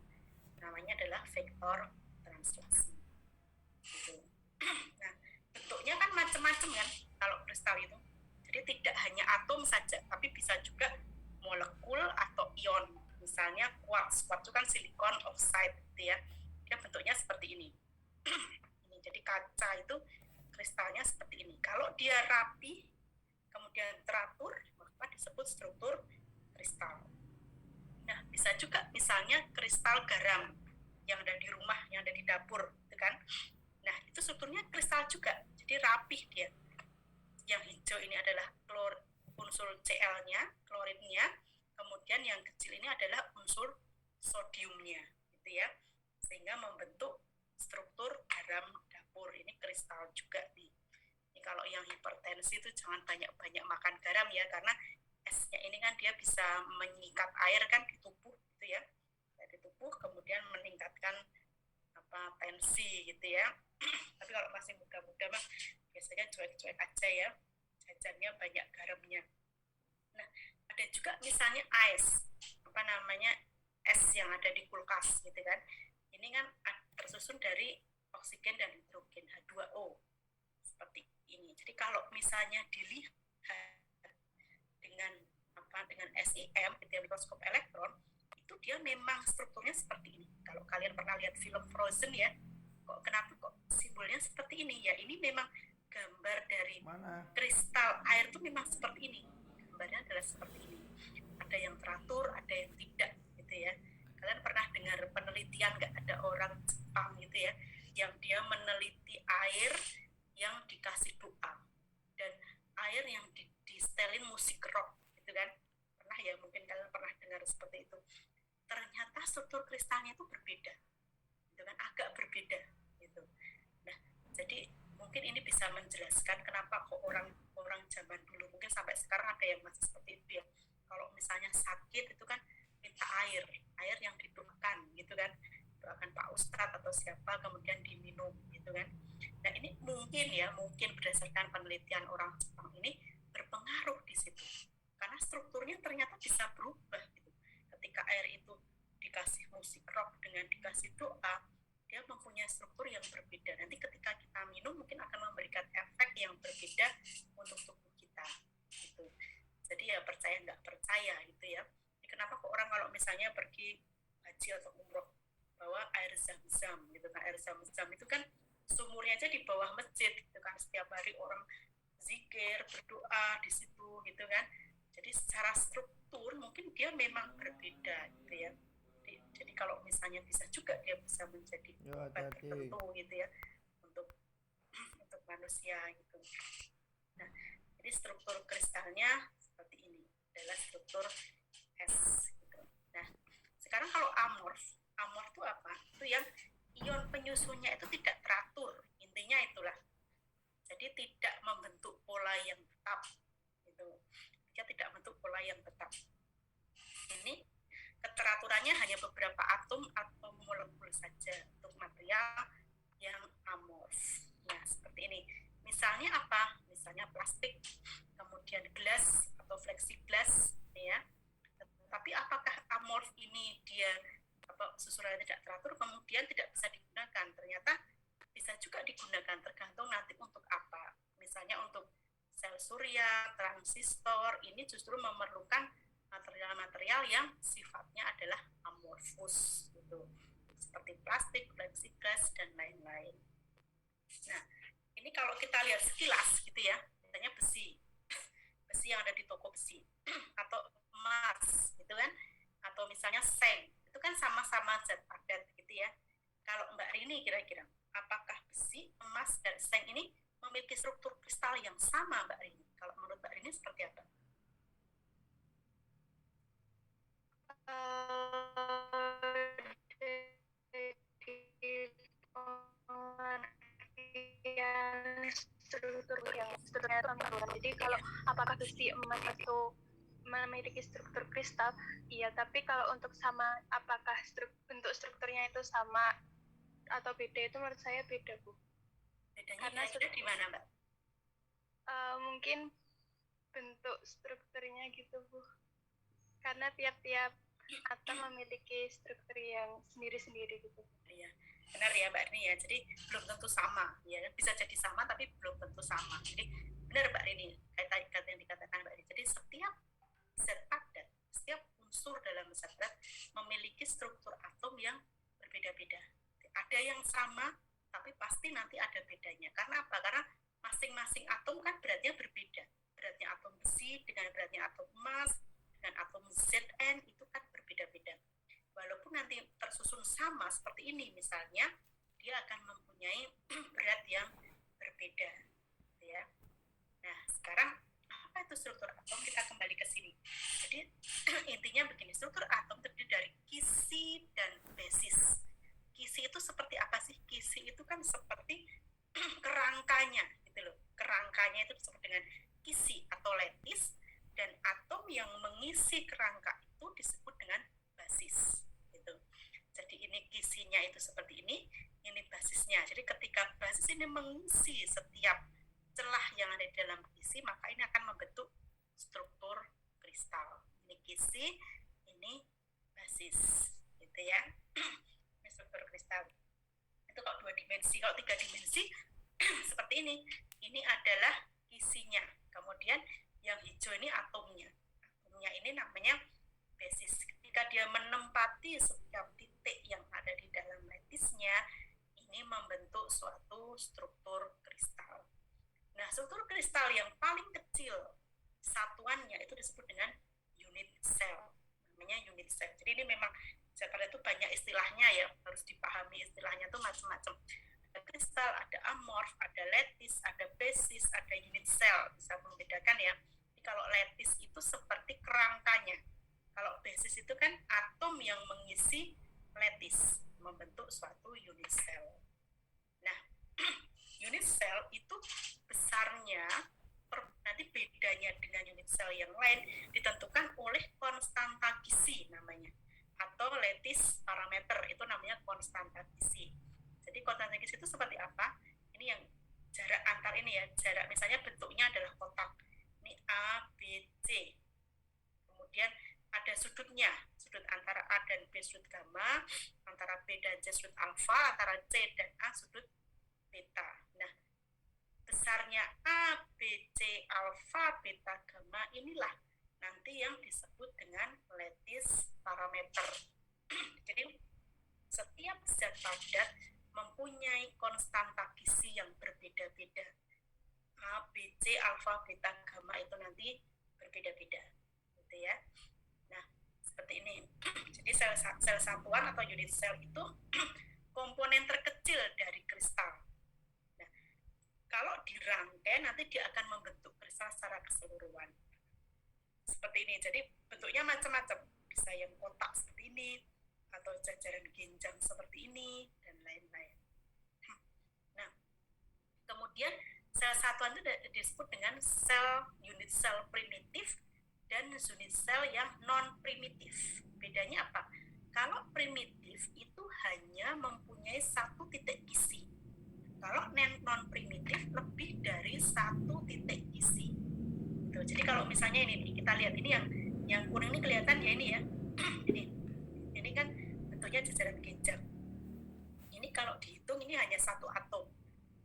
Namanya adalah vektor translasi. Gitu. Nah, bentuknya kan macam-macam kan kalau kristal itu. Jadi tidak hanya atom saja, tapi bisa juga molekul atau ion. Misalnya quartz itu kan silikon oxide gitu ya. Dia bentuknya seperti ini. Ini jadi kaca itu kristalnya seperti ini. Kalau dia rapi, kemudian teratur, maka disebut struktur kristal. Nah, bisa juga misalnya kristal garam yang ada di rumah, yang ada di dapur, gitu kan. Nah, itu strukturnya kristal juga, jadi rapih dia. Yang hijau ini adalah unsur Cl-nya, kloridnya, kemudian yang kecil ini adalah unsur sodiumnya, gitu ya. Sehingga membentuk struktur garam dapur. Ini kristal juga nih. Ini kalau yang hipertensi itu jangan banyak-banyak makan garam ya, karena esnya ini kan dia bisa mengikat air kan di tubuh gitu ya, di tubuh, kemudian meningkatkan tensi gitu ya. Tapi kalau masih muda-muda mah biasanya cuek-cuek aja ya, jajannya banyak garamnya. Nah, ada juga misalnya es yang ada di kulkas gitu kan. Ini kan tersusun dari oksigen dan hidrogen, H2O seperti ini. Jadi kalau misalnya dilihat dengan SEM, gitu ya, mikroskop elektron, itu dia memang strukturnya seperti ini. Kalau kalian pernah lihat film Frozen ya, kenapa simbolnya seperti ini? Ya ini memang gambar dari kristal air itu memang seperti ini. Gambarnya adalah seperti ini. Ada yang teratur, ada yang tidak, gitu ya. Kalian pernah dengar penelitian nggak, ada orang Jepang gitu ya, yang dia meneliti air yang dikasih doa dan air yang di-setelin musik rock, gitu kan? Pernah ya, mungkin kalian pernah dengar seperti itu. Ternyata struktur kristalnya itu berbeda, gitu kan? Agak berbeda, gitu. Nah, jadi mungkin ini bisa menjelaskan kenapa kok orang zaman dulu, mungkin sampai sekarang ada yang masih seperti itu ya. Kalau misalnya sakit itu kan minta air yang didoakan, gitu kan? Doakan Pak Ustadz atau siapa, kemudian diminum, gitu kan? Nah ini mungkin berdasarkan penelitian orang Jepang ini berpengaruh di situ. Karena strukturnya ternyata bisa berubah gitu. Ketika air itu dikasih musik rock dengan dikasih doa, dia mempunyai struktur yang berbeda. Nanti ketika kita minum mungkin akan memberikan efek yang berbeda untuk tubuh kita gitu. Jadi ya percaya nggak percaya gitu ya. Jadi kenapa kok orang kalau misalnya pergi haji atau umroh bawa air zam-zam gitu kan. Air zam-zam itu kan sumurnya aja di bawah masjid gitu kan. Setiap hari orang zikir, berdoa di situ gitu kan. Jadi secara struktur mungkin dia memang berbeda gitu ya. Jadi kalau misalnya bisa juga dia bisa menjadi obat tertentu gitu ya untuk manusia gitu. Nah, jadi struktur kristalnya seperti ini adalah struktur es gitu. Nah, sekarang kalau amorf itu apa? Itu yang ion penyusunnya itu tidak teratur. Intinya itulah. Jadi tidak membentuk pola yang tetap gitu. Dia tidak membentuk pola yang tetap. Ini keteraturannya hanya beberapa atom atau molekul saja untuk material yang amorf. Nah, seperti ini. Misalnya apa? Misalnya plastik, kemudian gelas atau plexiglass ya. Tapi apakah amorf ini dia susurannya tidak teratur kemudian tidak bisa digunakan? Ternyata bisa juga digunakan tergantung nanti untuk apa. Misalnya untuk sel surya, transistor, ini justru memerlukan material-material yang sifatnya adalah amorfus gitu. Seperti plastik, plexiglass dan lain-lain. Nah, ini kalau kita lihat sekilas gitu ya, misalnya besi yang ada di toko besi atau emas gitu kan, atau misalnya seng, itu kan sama-sama zat padat gitu ya. Kalau Mbak Rini kira-kira apakah besi, emas, dan seng ini memiliki struktur kristal yang sama, Mbak Rini? Kalau menurut Mbak Rini seperti apa? Strukturnya itu menurun. Jadi kalau apakah besi, emas itu memiliki struktur kristal, iya. Tapi kalau untuk sama, apakah bentuk strukturnya itu sama atau beda, itu menurut saya beda, Bu. Bedanya karena sudah di mana, Mbak? Mungkin bentuk strukturnya gitu, Bu. Karena tiap-tiap atom memiliki struktur yang sendiri-sendiri gitu. Iya, benar ya Mbak Rini ya. Jadi belum tentu sama, ya bisa jadi sama tapi belum tentu sama. Jadi benar Mbak Rini, kata yang dikatakan Mbak Rini. Jadi setiap zat padat, setiap unsur dalam zat padat memiliki struktur atom yang berbeda-beda. Ada yang sama, tapi pasti nanti ada bedanya. Karena apa? Karena masing-masing atom kan beratnya berbeda. Beratnya atom besi dengan beratnya atom emas, dengan atom Zn itu kan berbeda-beda. Walaupun nanti tersusun sama seperti ini misalnya, dia akan mempunyai berat yang berbeda. Ya. Nah, sekarang apa itu struktur atom? Kita kembali ke sini. Jadi intinya begini, struktur atom terdiri dari kisi dan basis. Kisi itu seperti apa sih? Kisi itu kan seperti kerangkanya, gitu loh. Kerangkanya itu disebut dengan kisi atau lattice, dan atom yang mengisi kerangka itu disebut dengan basis. Gitu. Jadi ini kisinya itu seperti ini basisnya. Jadi ketika basis ini mengisi setiap celah yang ada di dalam kisi, maka ini akan membentuk struktur kristal. Ini kisi, ini basis, gitu ya. Ini struktur kristal. Itu kalau 2 dimensi. Kalau 3 dimensi seperti ini. Ini adalah kisinya. Kemudian yang hijau ini atomnya. Atomnya ini namanya basis. Ketika dia menempati setiap titik yang ada di dalam lattice-nya, ini membentuk suatu struktur kristal. Nah, struktur kristal yang paling kecil satuannya itu disebut dengan unit cell. Namanya unit cell. Jadi ini memang sekarang itu banyak istilahnya ya, harus dipahami istilahnya itu macam-macam. Ada kristal, ada amorf, ada lattice, ada basis, ada unit cell. Bisa membedakan ya. Jadi kalau lattice itu seperti kerangkanya. Kalau basis itu kan atom yang mengisi lattice, membentuk suatu unit cell. Nah, unit cell itu besarnya, nanti bedanya dengan unit cell yang lain ditentukan oleh konstanta kisi namanya, atau lattice parameter, itu namanya konstanta kisi. Jadi konstanta kisi itu seperti apa? Ini yang jarak antar ini ya, jarak misalnya bentuknya adalah kotak. Ini A, B, C. Kemudian ada sudutnya, sudut antara A dan B sudut gamma, antara B dan C sudut alfa, antara C dan A sudut beta. Nah, besarnya A, B, C, alfa, beta, gamma inilah nanti yang disebut dengan lattice parameter. Jadi setiap zat padat mempunyai konstanta gizi yang berbeda-beda. A, B, C, alfa, beta, gamma itu nanti berbeda-beda, gitu ya. Nah, seperti ini. Jadi sel satuan atau unit sel itu komponen terkecil dari kristal. Nah, kalau dirangkai nanti dia akan membentuk kristal secara keseluruhan. Seperti ini. Jadi bentuknya macam-macam. Bisa yang kotak seperti ini, atau jajaran genjang seperti ini, dan lain-lain. Nah, kemudian sel satuan itu disebut dengan unit sel primitif dan unit sel yang non-primitif. Bedanya apa? Kalau primitif itu hanya mempunyai satu titik isi. Kalau non-primitif lebih dari satu titik isi. Tuh, jadi kalau misalnya ini kita lihat ini yang kuning ini kelihatan ya ini ya. ini kan bentuknya jajaran genjang. Ini kalau dihitung ini hanya satu atom.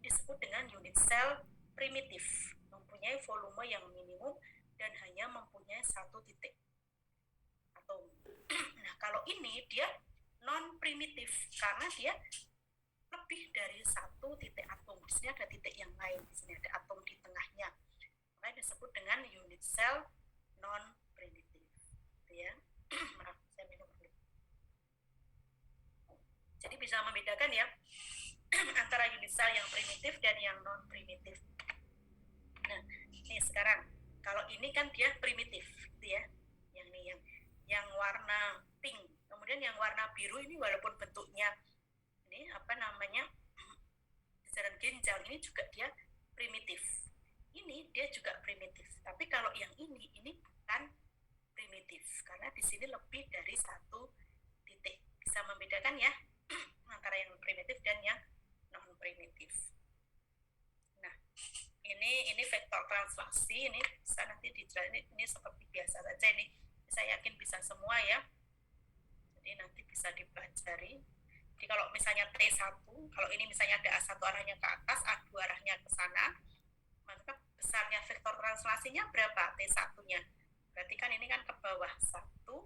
Disebut dengan unit sel primitif, mempunyai volume yang minimum dan hanya mempunyai satu titik atom. Nah, kalau ini dia non primitif karena dia lebih dari satu titik atom. Di sini ada titik yang lain, di sini ada atom di tengahnya. Makanya disebut dengan unit sel non primitif. Ya. Maaf, saya minum dulu. Jadi bisa membedakan ya antara unit sel yang primitif dan yang non primitif. Nah, ini sekarang kalau ini kan dia primitif, gitu ya. Yang ini yang warna pink. Kemudian yang warna biru ini walaupun bentuknya ini apa namanya jajaran genjang, ini juga dia primitif. Ini dia juga primitif. Tapi kalau yang ini bukan primitif karena di sini lebih dari satu titik. Bisa membedakan ya antara yang primitif dan yang non primitif. Nah, ini vektor translasi, ini bisa nanti dijelasin, ini seperti biasa saja, ini saya yakin bisa semua ya. Jadi nanti bisa dipelajari. Jadi kalau misalnya T1, kalau ini misalnya ada A1 arahnya ke atas, A2 arahnya ke sana, maka besarnya vektor translasinya berapa T1-nya? Berarti kan ini kan ke bawah 1, 2,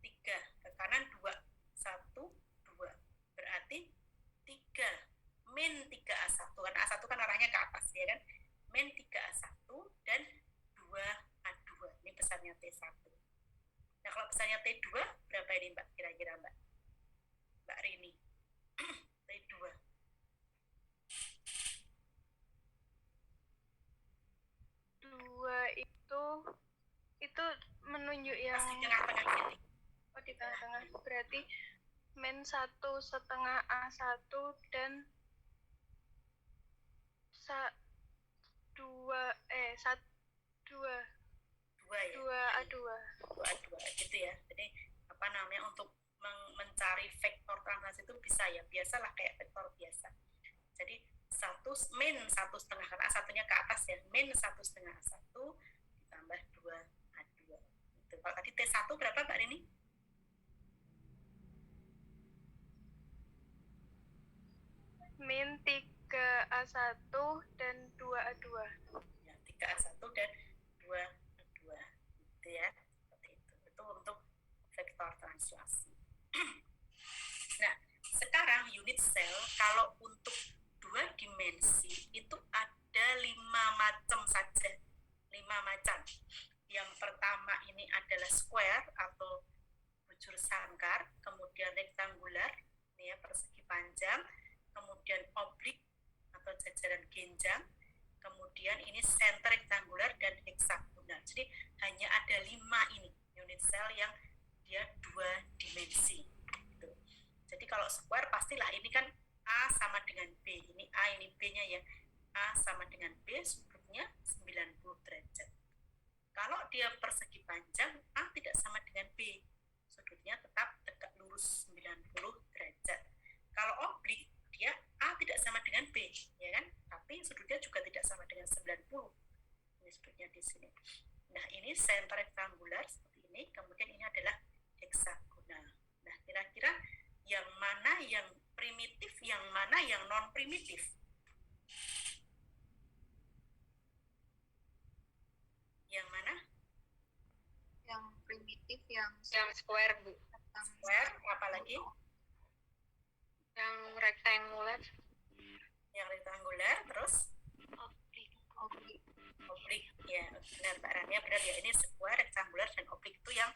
3, ke kanan 2, 1, 2. Berarti 3, min 3A1, kan A1 kan arahnya ke atas ya kan, min 3A1 dan 2A2, ini besarnya T1. Nah kalau besarnya T2 berapa ini Mbak, kira-kira Mbak Rini? T2 itu menunjuk yang di tengah-tengah sini. Oh, di tengah-tengah. Berarti min 1,5 A1 dan 2 A2 gitu ya. Jadi apa namanya untuk mencari vektor translasi itu bisa ya, biasalah kayak vektor biasa. Jadi min 1,5 karena A1-nya ke atas ya, min 1,5 A1 ditambah 2A2. Gitu. Kalau tadi T1 berapa Mbak Rini? min 3A1 dan 2A2. Ya, 3A1 dan 2A2. Gitu ya. Seperti itu. Itu untuk vektor translasi. Nah, sekarang unit sel kalau untuk 2 dimensi itu ada 5 macam saja. 5 macam. Yang pertama ini adalah square atau bujur sangkar, kemudian rektangular, ini ya persegi panjang, kemudian oblik atau jajaran genjang, kemudian ini center rektangular dan heksagonal. Jadi hanya ada 5 ini unit sel yang dia 2 dimensi. Gitu. Jadi kalau square pastilah ini kan A sama dengan B. Ini A, ini B-nya ya. A sama dengan B, sudutnya 90 derajat. Kalau dia persegi panjang, A tidak sama dengan B. Sudutnya tetap tegak lurus 90 derajat. Kalau oblik, dia A tidak sama dengan B, ya kan? Tapi sudutnya juga tidak sama dengan 90. Ini sudutnya primitif? Yang mana? Yang primitif, yang square, Bu. Square, apalagi? Yang rectangular. Yang rektangular, terus? oblik. Oblik, ya benar Mbak Rania, benar ya, ini square, rectangular, dan oblik itu yang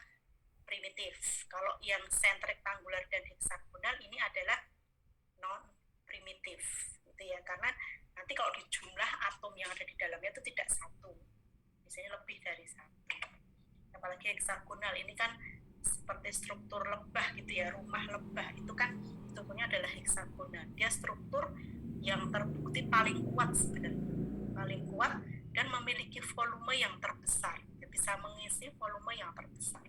primitif. Kalau yang center, rectangular, dan heksagonal ini adalah non primitif gitu ya, karena nanti kalau di jumlah atom yang ada di dalamnya itu tidak satu, biasanya lebih dari satu. Apalagi heksagonal ini kan seperti struktur lebah gitu ya, rumah lebah itu kan strukturnya adalah heksagonal, dia struktur yang terbukti paling kuat sebenarnya, paling kuat dan memiliki volume yang terbesar, dia bisa mengisi volume yang terbesar.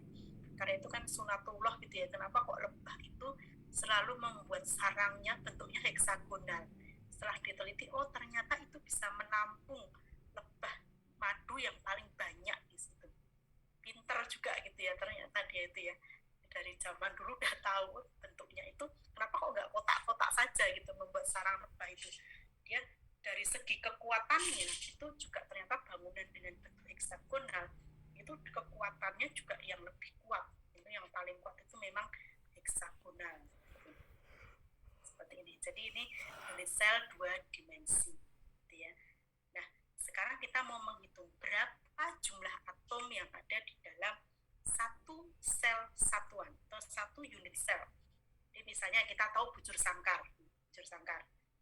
Karena itu kan sunatullah gitu ya, kenapa kok lebah itu selalu membuat sarangnya bentuknya heksagonal. Setelah diteliti, oh ternyata itu bisa menampung lebah madu yang paling banyak di situ. Pinter juga gitu ya ternyata dia itu ya, dari zaman dulu udah tahu bentuknya itu, kenapa kok nggak kotak-kotak saja gitu membuat sarang lebah itu. Dia dari segi kekuatannya itu juga ternyata bangunan dengan bentuk heksagonal itu kekuatannya juga yang lebih kuat, itu yang paling kuat itu memang heksagonal seperti ini. Jadi ini unit sel 2 dimensi gitu ya. Nah sekarang kita mau menghitung berapa jumlah atom yang ada di dalam satu sel satuan atau satu unit sel. Jadi misalnya kita tahu bujur sangkar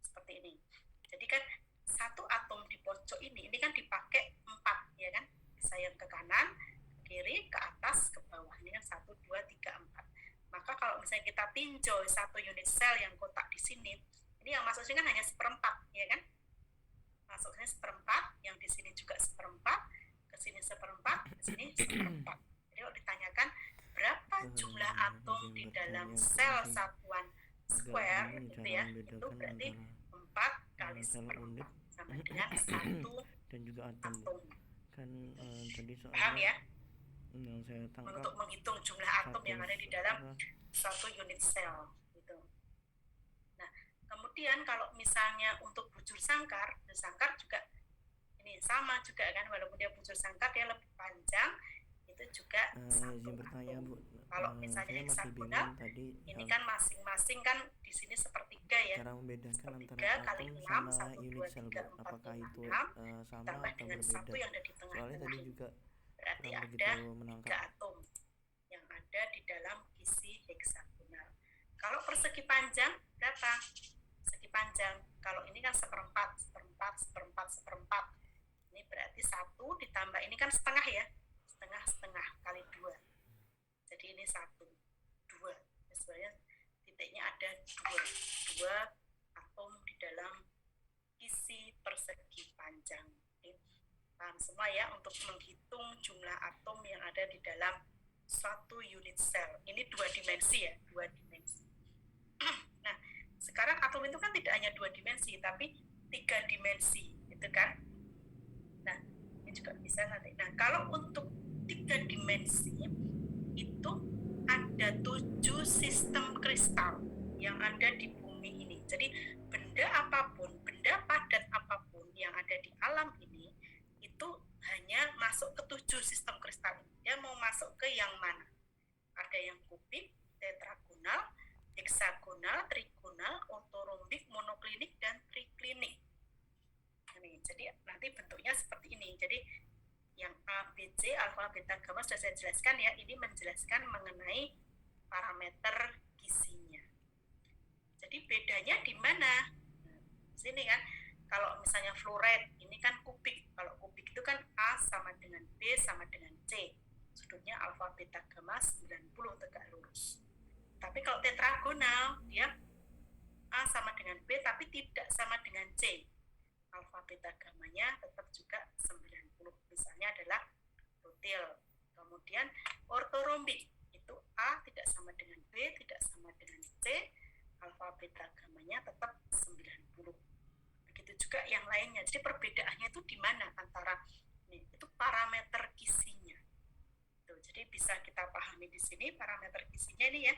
seperti ini. Jadi kan satu atom di pojok ini kan dipakai 4 ya kan, bisa yang ke kanan, ke kiri, ke atas, ke bawah. Ini kan 1, 2, 3, 4. Maka kalau misalnya kita tinjau satu unit sel yang kotak di sini, ini yang masuk sini kan hanya 1/4 ya kan, masuknya 1/4, yang di sini juga 1/4, ke sini 1/4, ke sini 1/4. Jadi kalau ditanyakan berapa jumlah atom di dalam sel satuan square gitu ya, itu berarti 4 kali 1/4 sama dengan 1 dan juga atom. Kan tadi soalnya paham ya? yang saya tangkap Untuk menghitung jumlah atom yang ada di dalam satu unit sel gitu. Nah, kemudian kalau misalnya untuk bujur sangkar juga ini sama juga kan, walaupun dia bujur sangkar dia lebih panjang, itu juga satu izin bertanya atom. Bu, Kalau misalnya saya masih heksagonal, bingung tadi ini kan masing-masing kan di sini sepertiga ya. cara membedakan antara Sepertiga kali atom 6, sama 1, 2, unit sel 3, Bu. 4, Apakah 5, itu 6, sama ditambah atau dengan 1 berbeda? yang ada di Soalnya tengah-tengah. tadi juga Berarti kurang ada begitu 3 menangkap. atom yang ada di dalam isi heksagonal. Kalau persegi panjang berapa? Segi panjang, kalau ini kan 1/4, 1/4, 1/4, 1/4. Ini berarti 1 ditambah ini kan setengah ya, setengah kali 2. Jadi ini 1, 2. Sebenarnya titiknya ada 2 atom di dalam isi persegi panjang. Oke. Paham semua ya untuk menghitung jumlah atom yang ada di dalam satu unit sel. Ini 2 dimensi ya, 2 dimensi. Nah, sekarang atom itu kan tidak hanya 2 dimensi, tapi 3 dimensi, gitu kan? Nah, ini juga bisa nanti. Nah, kalau untuk 3 dimensi, itu ada 7 sistem kristal yang ada di bumi ini. Jadi, benda apapun, benda padat apapun yang ada di alam ini, itu hanya masuk ke 7 sistem kristal. Dia mau masuk ke yang mana? Ada yang kubik, tetragonal, heksagonal, trigonal, ortorhombik, monoklinik, dan triklinik. Ini, jadi nanti bentuknya seperti ini. Jadi yang A, B, C, alfa, beta, gamma sudah saya jelaskan ya. Ini menjelaskan mengenai parameter gizinya. Jadi bedanya di mana? Nah, di sini kan, kalau misalnya fluoride, ini kan kubik. Kalau kubik itu kan A sama dengan B sama dengan C. Sudutnya alfa, beta, gamma 90 tegak lurus. Tapi kalau tetragonal, dia A sama dengan B, tapi tidak sama dengan C. Alfa, beta, gammanya tetap juga 90. Misalnya adalah rutil. Kemudian ortorhombik, itu A tidak sama dengan B, tidak sama dengan C. Alfa, beta, gammanya tetap 90. Begitu juga yang lainnya. Jadi perbedaannya itu di mana antara ini? Itu parameter gizinya. Tuh, jadi bisa kita pahami di sini parameter gizinya ini ya.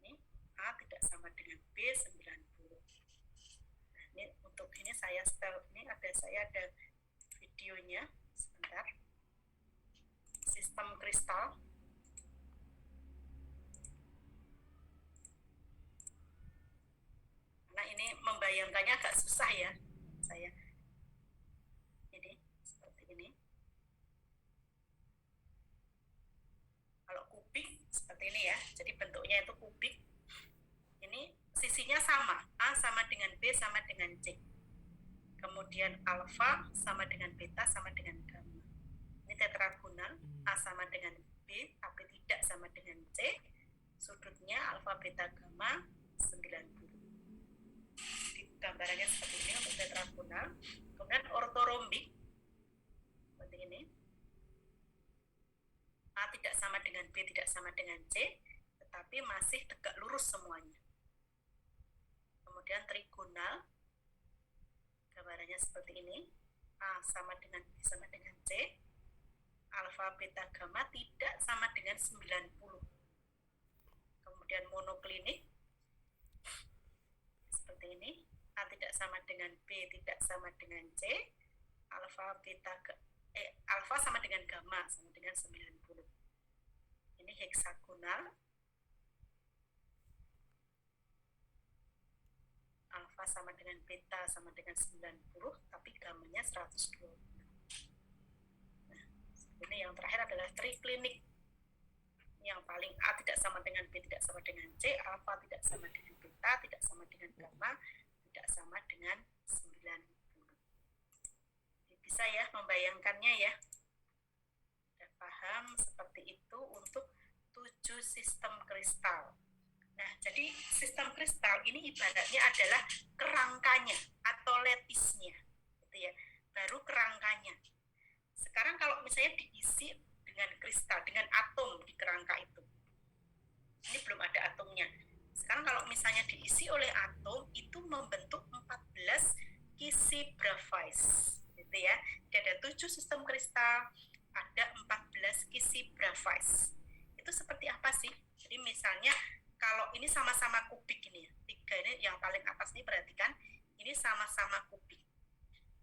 Ini A tidak sama dengan B 90. Nah, ini bentuk ini saya ada videonya sebentar. Sistem kristal. Nah, ini membayangkannya agak susah ya. Saya ini seperti ini. Kalau kubik seperti ini ya. Jadi bentuknya itu kubik. Ini sisinya sama. A sama dengan B sama dengan C. Kemudian alfa sama dengan beta sama dengan gamma. Ini tetragonal. A sama dengan B tapi tidak sama dengan C. Sudutnya alfa beta gamma 90. Gambarannya seperti ini untuk tetragonal. Kemudian ortorombik seperti ini. A tidak sama dengan B, tidak sama dengan C, tetapi masih tegak lurus semuanya. Kemudian trigonal, gambarannya seperti ini. A sama dengan B sama dengan C. Alfa beta gamma tidak sama dengan 90. Kemudian monoklinik seperti ini. A tidak sama dengan B, tidak sama dengan C. Alfa sama dengan gamma sama dengan 90. Ini heksagonal. Alfa sama dengan beta sama dengan 90, tapi gammanya 120. Nah, ini yang terakhir adalah triklinik. Yang paling A tidak sama dengan B, tidak sama dengan C, alfa tidak sama dengan beta, tidak sama dengan gamma, tidak sama dengan 90. Jadi bisa ya membayangkannya ya. Sudah paham seperti itu untuk 7 sistem kristal. Nah, jadi sistem kristal ini ibaratnya adalah kerangkanya atau letisnya, gitu ya. Baru kerangkanya. Sekarang kalau misalnya diisi dengan kristal, dengan atom di kerangka itu. Ini belum ada atomnya. Sekarang kalau misalnya diisi oleh atom, itu membentuk 14 kisi graphite, gitu ya. Jadi ada 7 sistem kristal, ada 14 kisi graphite. Itu seperti apa sih? Jadi misalnya kalau ini sama-sama kubik ini ya, 3 ini yang paling atas ini perhatikan, ini sama-sama kubik.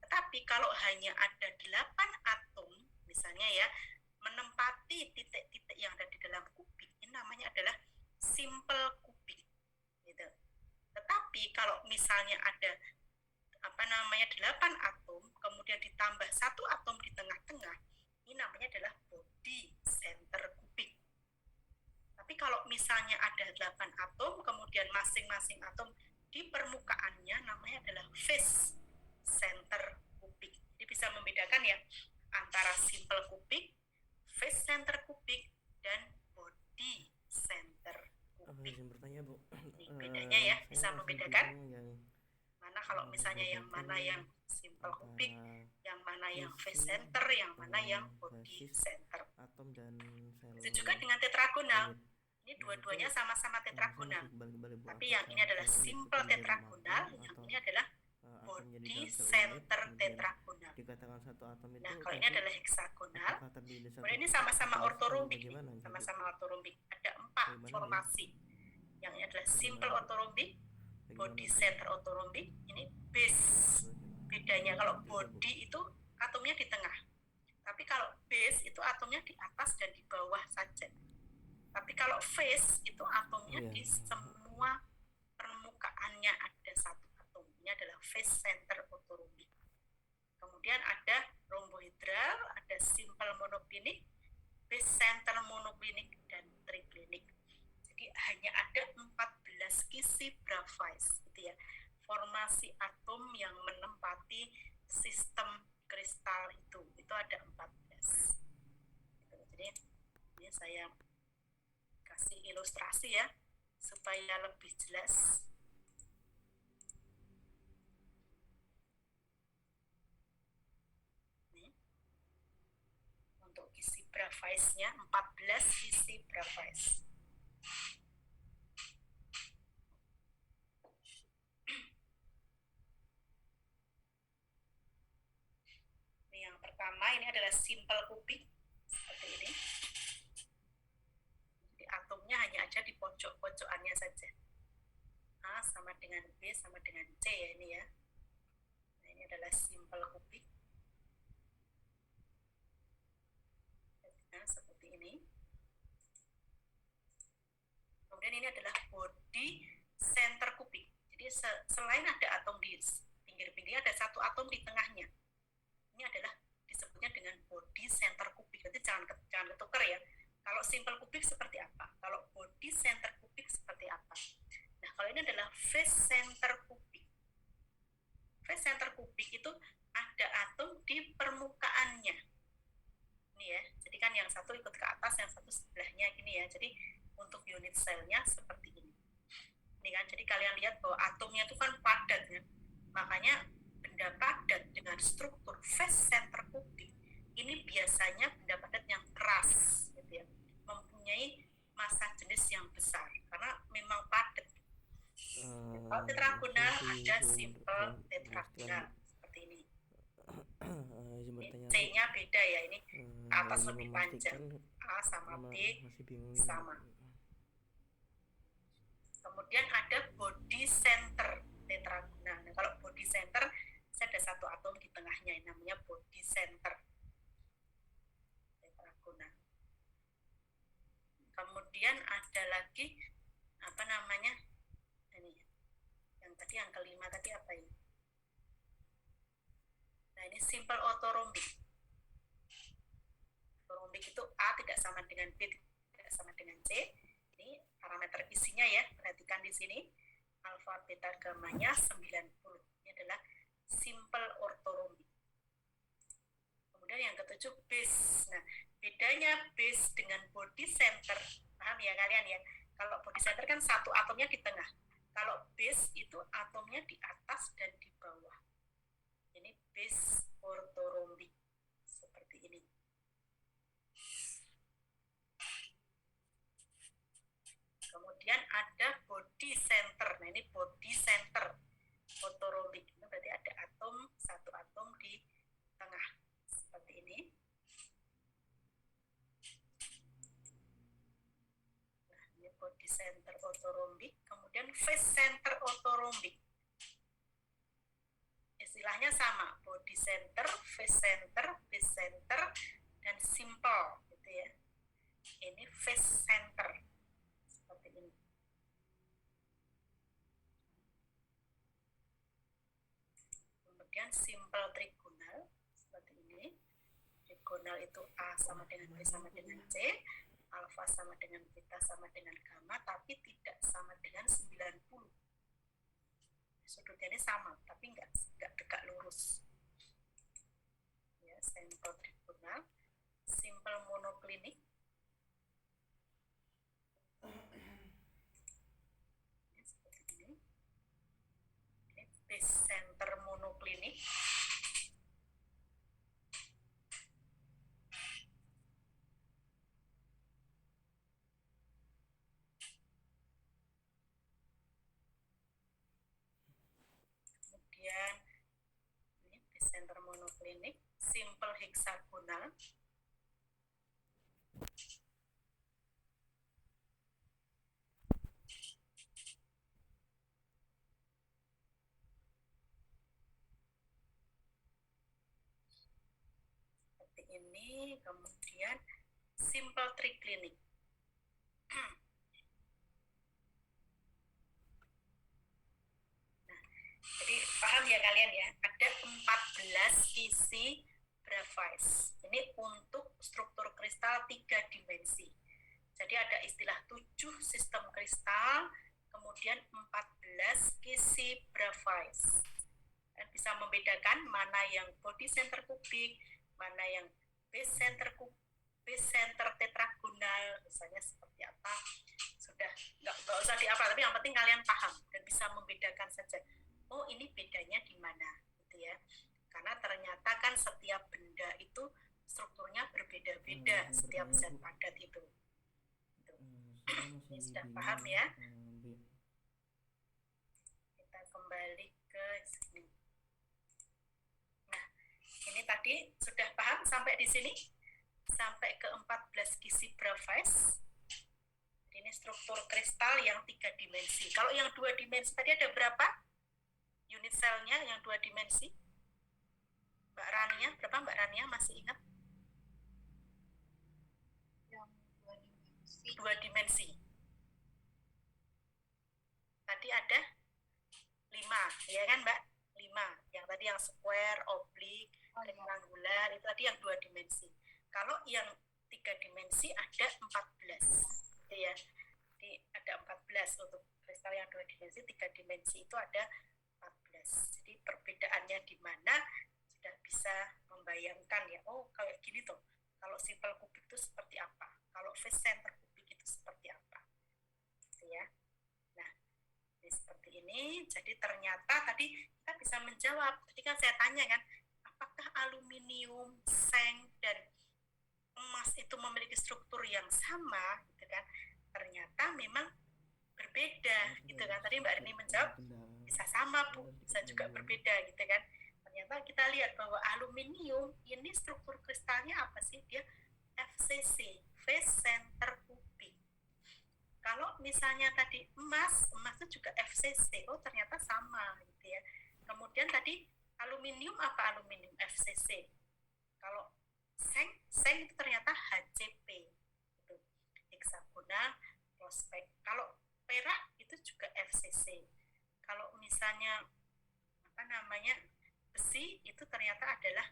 Tetapi kalau hanya ada 8 atom, misalnya ya, menempati titik-titik yang ada di dalam kubik, ini namanya adalah simple kubik. Gitu. Tetapi kalau misalnya ada 8 atom, kemudian ditambah 1 atom di tengah-tengah, ini namanya adalah body center kubik. Tapi kalau misalnya ada 8 atom, kemudian masing-masing atom di permukaannya namanya adalah face center kubik. Jadi bisa membedakan ya antara simple kubik, face center kubik, dan body center kubik. Izin bertanya Bu. Ini bedanya ya, bisa Saya membedakan yang mana kalau misalnya yang mana yang simple kubik, yang mana yang face center, yang mana yang body center. atom dan sel. Itu juga dengan tetragonal. Kulit. Ini dua-duanya sama-sama tetragonal. Balik-balik Bu, Tapi yang ini adalah apakah simple kulit itu tetragonal, menjadi yang atom ini adalah atau atom jadi body dalam satu unit, center kemudian tetragonal. dikatakan satu atom itu Nah, kalau ini adalah heksagonal, apakah terdiri dari satu kemudian ini sama-sama atau ortorombik, bagaimana? sama-sama ortorombik. Ada 4 Bagaimana, formasi. Yang ini adalah simple ortorombik, body Bagaimana? center ortorombik, ini base. Bedanya kalau body itu atomnya di tengah. Tapi kalau base itu atomnya di atas dan di bawah saja. Tapi kalau face itu atomnya Iya. di semua permukaannya ada 1 atom. Ini adalah face center ortorombik. Kemudian ada rombohedral, ada simple monoklinik, base center monoklinik, dan triklinik. Jadi hanya ada 14 kisi graphite, gitu ya. Formasi atom yang menempati sistem kristal itu ada 14. Jadi ini saya kasih ilustrasi ya supaya lebih jelas. Ini untuk kisi graphite-nya 14 kisi graphite. Ini yang pertama, ini adalah simple kubik seperti ini. Jadi atomnya hanya ada di pojok-pojokannya saja. A sama dengan B sama dengan C ya ini ya. adalah simple kubik. Nah, seperti ini. Kemudian ini adalah body center kubik. Jadi selain ada atom di pinggir-pinggir, ada satu atom di tengahnya. Ini adalah disebutnya dengan body center kubik. Jadi jangan ketukar ya. Kalau simple kubik seperti apa? Kalau body center kubik seperti apa? Nah, kalau ini adalah phase center kubik. Phase center kubik itu ada atom di permukaannya. Ini ya. Jadi kan yang satu ikut ke atas, yang satu sebelahnya gini ya. Jadi untuk unit selnya seperti ini. Ini kan, jadi kalian lihat bahwa atomnya itu kan padat ya. Makanya benda padat dengan struktur phase center kubik ini biasanya benda padat yang keras gitu ya, mempunyai massa jenis yang besar karena memang padat. Kalau tetragonal ada simple tetragonal seperti ini. C-nya beda ya, ini atas lebih panjang, A sama B sama. Kemudian ada body center tetragonal. Nah, kalau body center, saya ada satu atom di tengahnya, yang namanya body center tetragonal. Kemudian ada lagi apa namanya? Ini yang tadi yang kelima tadi apa ini? Nah, ini simple orthorhombic. Orthorhombic itu A tidak sama dengan B, tidak sama dengan C. Ini parameter isinya ya, perhatikan di sini. Alfa, beta, gamanya 90. Ini adalah simple orthorhombic. Kemudian yang ketujuh base. Nah, bedanya base dengan body center, paham ya kalian ya? Kalau body center kan satu atomnya di tengah. Kalau base itu atomnya di atas dan di bawah. Ini base orthorhombic seperti ini. Kemudian ada body center. Nah, ini body center orthorhombic. Ini berarti ada atom, satu atom di tengah seperti ini. Nah, ini body center orthorhombic. Kemudian phase center orthorhombic. Istilahnya sama, body center, phase center, base center, dan simple gitu ya. Ini phase center seperti ini. Kemudian simple trigonal seperti ini. Trigonal itu A sama dengan B sama dengan C, alfa sama dengan beta sama dengan gamma, tapi tidak sama dengan 90. Sudutnya ini sama, tapi enggak tegak lurus. Ya, simple trigonal, simple monoklinik. Ya, seperti ini. Oke, base center monoklinik. Kemudian ini base center monoklinik, simple hexagonal. Seperti ini, kemudian simple triclinic. Jadi paham ya kalian ya, ada 14 isi graphite. Ini untuk struktur kristal 3 dimensi. Jadi ada istilah 7 sistem kristal, kemudian 14 isi graphite. Dan bisa membedakan mana yang body center kubik, mana yang base center tetragonal, misalnya seperti apa. Sudah nggak usah diapa, tapi yang penting kalian paham dan bisa membedakan saja. Oh, ini bedanya di mana gitu ya, karena ternyata kan setiap benda itu strukturnya berbeda-beda, setiap zat padat itu. Ini sudah paham ya? Kita kembali ke sini. Nah, ini tadi sudah paham sampai di sini, sampai ke 14 kisi graphite. Ini struktur kristal yang 3 dimensi. Kalau yang 2 dimensi tadi ada berapa? Unit selnya yang 2 dimensi Mbak Rania, berapa Mbak Rania masih ingat? yang dua dimensi. 2 dimensi. Tadi ada 5, ya kan Mbak? 5. Yang tadi yang square, oblique, Oh ya, rektangular, itu tadi yang 2 dimensi. Kalau yang 3 dimensi ada 14. Gitu ya. Jadi ada 14 untuk kristal yang 2 dimensi, 3 dimensi itu ada 14. Jadi perbedaannya di mana sudah bisa membayangkan ya. Oh, kayak gini tuh. Kalau simple kubik itu seperti apa? Kalau face center kubik itu seperti apa? Gitu ya. Nah, ini seperti ini. Jadi ternyata tadi kita bisa menjawab. Tadi kan saya tanya kan, apakah aluminium, seng, dan emas itu memiliki struktur yang sama, gitu kan? Ternyata memang berbeda, gitu kan? Tadi Mbak Rini menjawab bisa sama Bu, bisa juga berbeda, gitu kan? Ternyata kita lihat bahwa aluminium ini struktur kristalnya apa sih? Dia FCC, face center kubik. Kalau misalnya tadi emas itu juga FCC, oh ternyata sama, gitu ya. Kemudian tadi aluminium apa aluminium FCC? Kalau seng itu ternyata HCP, gitu. Hexagonal prospek. Kalau perak itu juga FCC. Kalau misalnya apa namanya besi itu ternyata adalah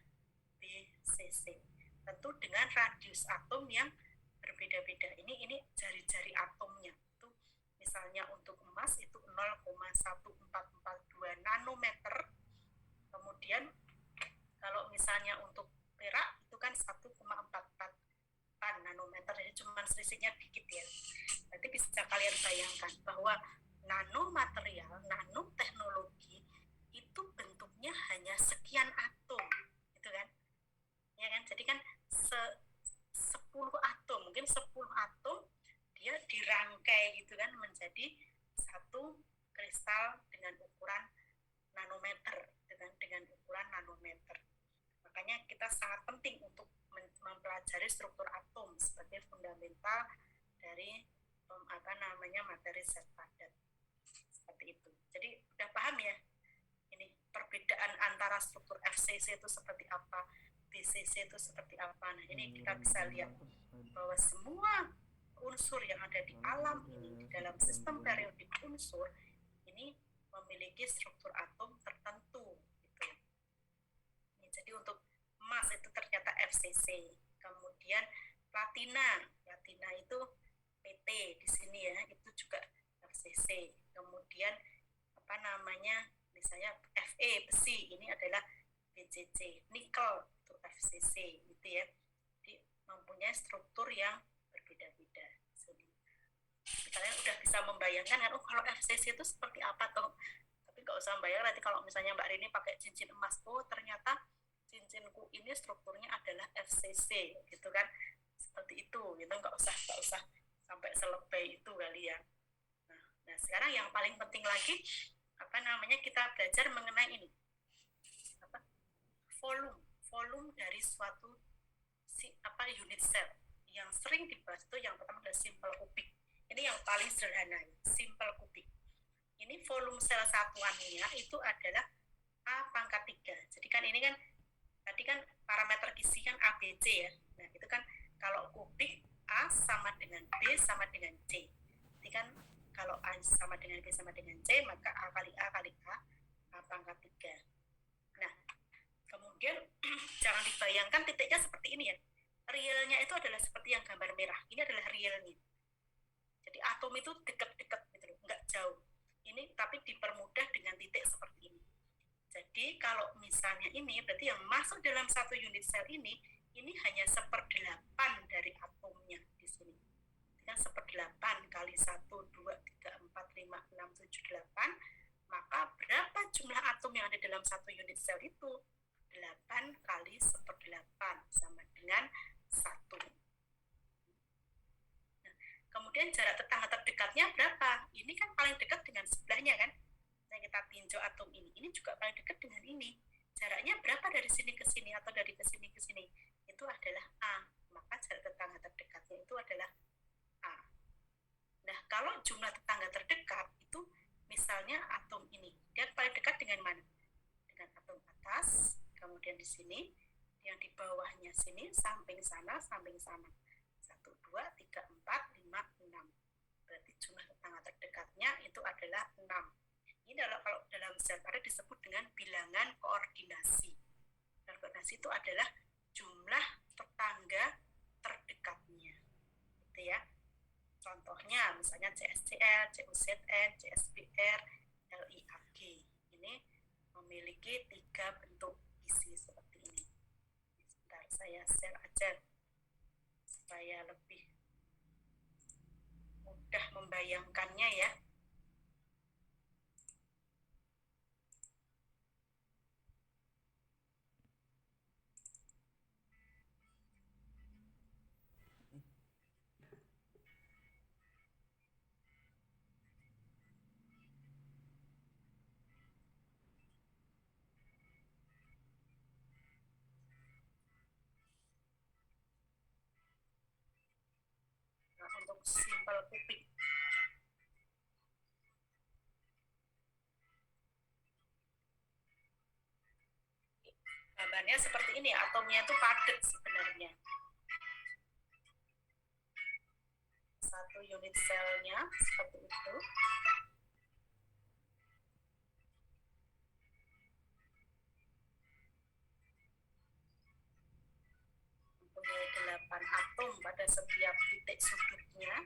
BCC. Tentu dengan radius atom yang berbeda-beda. Ini jari-jari atomnya. Itu misalnya untuk emas itu 0,1442 nanometer. Kemudian kalau misalnya untuk perak itu kan 1,44 nanometer, jadi cuma selisihnya dikit ya. Nanti bisa kalian bayangkan bahwa nanomaterial, nanoteknologi itu bentuknya hanya sekian atom, gitu kan? Ya kan? Jadi kan 10 atom, mungkin 10 atom dia dirangkai gitu kan menjadi satu kristal dengan ukuran nanometer, dengan ukuran nanometer. Makanya kita sangat penting untuk mempelajari struktur atom sebagai fundamental dari materi zat padat. Seperti itu. Jadi udah paham ya? Ini perbedaan antara struktur FCC itu seperti apa, BCC itu seperti apa. Nah, ini kita bisa lihat bahwa semua unsur yang ada di alam ini, di dalam sistem periodik unsur, ini memiliki struktur atom tertentu. Gitu. Jadi untuk emas itu ternyata FCC. Kemudian platina itu PT di sini ya, itu juga FCC. Kemudian misalnya Fe besi ini adalah BCC. Nikel itu FCC gitu ya. Jadi mempunyai struktur yang berbeda-beda. Kalian udah bisa membayangkan kan, oh kalau FCC itu seperti apa tuh? Tapi nggak usah membayangkan nanti kalau misalnya Mbak Rini pakai cincin emas, oh ternyata cincinku ini strukturnya adalah FCC gitu kan, seperti itu gitu, nggak usah sampai selebay itu kali ya. Nah sekarang yang paling penting lagi kita belajar mengenai ini volume dari suatu unit cell. Yang sering dibahas itu yang pertama adalah simple kubik. Ini yang paling sederhana, simple kubik. Ini volume sel satuannya itu adalah A pangkat 3. Jadi kan ini kan tadi kan parameter gizi kan ABC ya. Nah, itu kan kalau kubik A sama dengan B sama dengan C. Jadi kan kalau A sama dengan B sama dengan C, maka A kali A kali A pangkat 3. Nah, kemudian jangan dibayangkan titiknya seperti ini ya. Realnya itu adalah seperti yang gambar merah. Ini adalah realnya. Jadi atom itu dekat-dekat gitu loh, nggak jauh. Ini tapi dipermudah dengan titik seperti ini. Jadi kalau misalnya ini berarti yang masuk dalam satu unit sel ini hanya 1/8 dari atomnya di sini. Kan 1/8 kali 1, 2, 3, 4, 5, 6, 7, 8. Maka berapa jumlah atom yang ada dalam satu unit sel itu? 8 kali 1/8 sama dengan 1. Nah, kemudian jarak tetangga terdekatnya berapa? Ini kan paling dekat dengan sebelahnya kan? Nah, kita tinjau atom ini. Ini juga paling dekat dengan ini. Jaraknya berapa dari sini ke sini atau dari ke sini ke sini? Itu adalah A. Maka jarak tetangga terdekatnya itu adalah A. Nah, kalau jumlah tetangga terdekat itu misalnya atom ini. Dia paling dekat dengan mana? Dengan atom atas, kemudian di sini, yang di bawahnya sini, samping sana, 1, 2, 3, 4, 5, 6. Berarti jumlah tetangga terdekatnya itu adalah 6. Ini kalau dalam zat ada disebut dengan bilangan koordinasi. Bilangan koordinasi itu adalah jumlah tetangga terdekatnya. Gitu ya. Contohnya misalnya CSCL, CUZN, CSBR, LIAG. Ini memiliki 3 bentuk isi seperti ini. Sebentar saya share aja supaya lebih mudah membayangkannya ya. Nah, untuk simpel kubik. Gambarnya seperti ini, atomnya itu padat sebenarnya. 1 unit selnya seperti itu. Mempunyai 8 atom pada setiap titik sudutnya.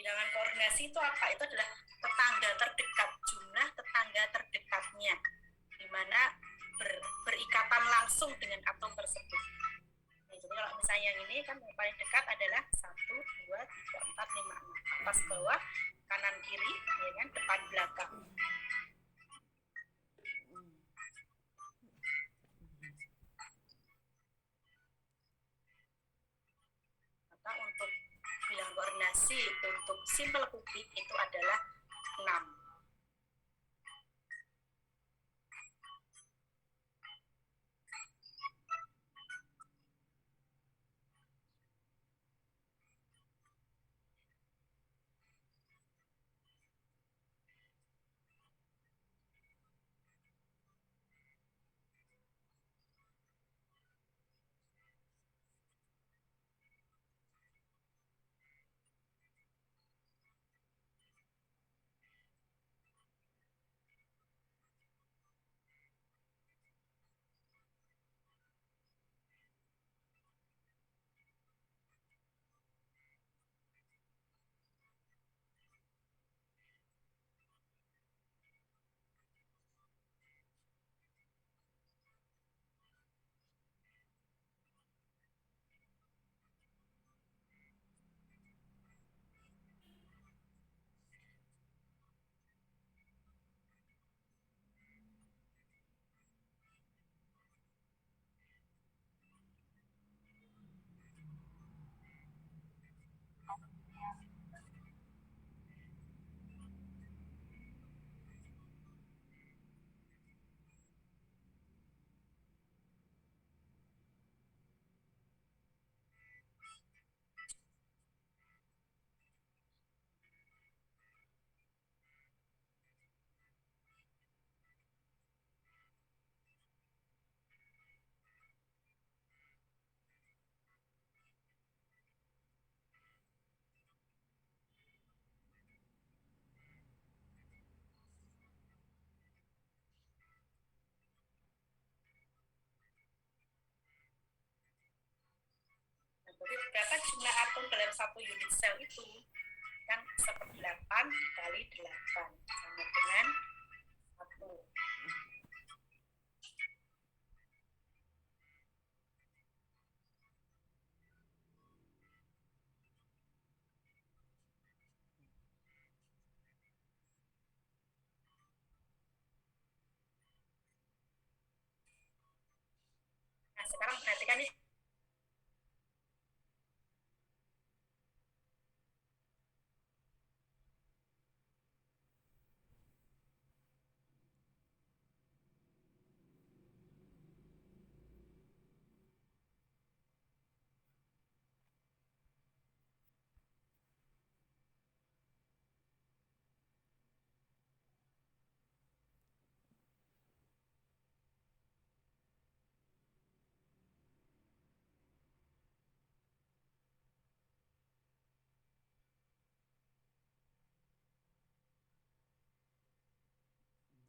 Bilangan koordinasi itu apa? Itu adalah tetangga terdekat, jumlah tetangga terdekatnya, di mana berikatan langsung dengan atom tersebut. Nah, jadi kalau misalnya yang ini kan yang paling dekat adalah 1, 2, 3, 4, 5, 6. Atas bawah, kanan kiri, ya kan, depan belakang. Maka untuk bilangan koordinasi untuk simpel kubik itu adalah 6. Jadi berapa jumlah atom dalam 1 unit sel itu? Kan 1/8 dikali 8 sama dengan 1. Nah, Sekarang perhatikan ini.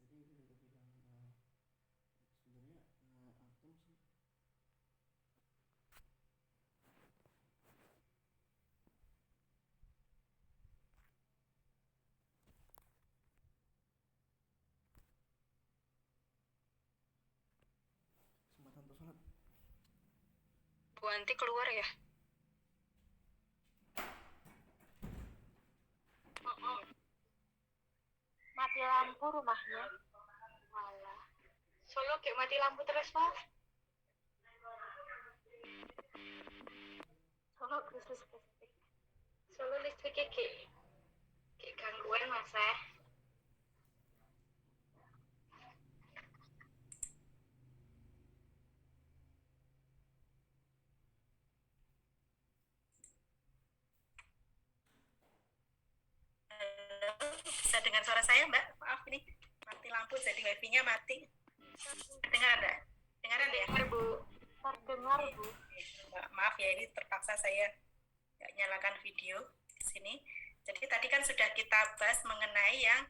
Tadi aku juga bilang sebenarnya atom sih. Kesempatan untuk sholat. Bu Anti keluar ya? Mati lampu rumahnya. Malah. Solo kayak mati lampu terus, Mas. Solo krisis listrik. Solo listriknya kayak gangguan, Mas. Bisa dengar suara saya, Mbak? Maaf ini mati lampu jadi wifi-nya mati. Dengar enggak? Dengaran ya? Dengar, Bu. Terdengar, Bu. Maaf ya, ini terpaksa saya nggak nyalakan video di sini. Jadi tadi kan sudah kita bahas mengenai yang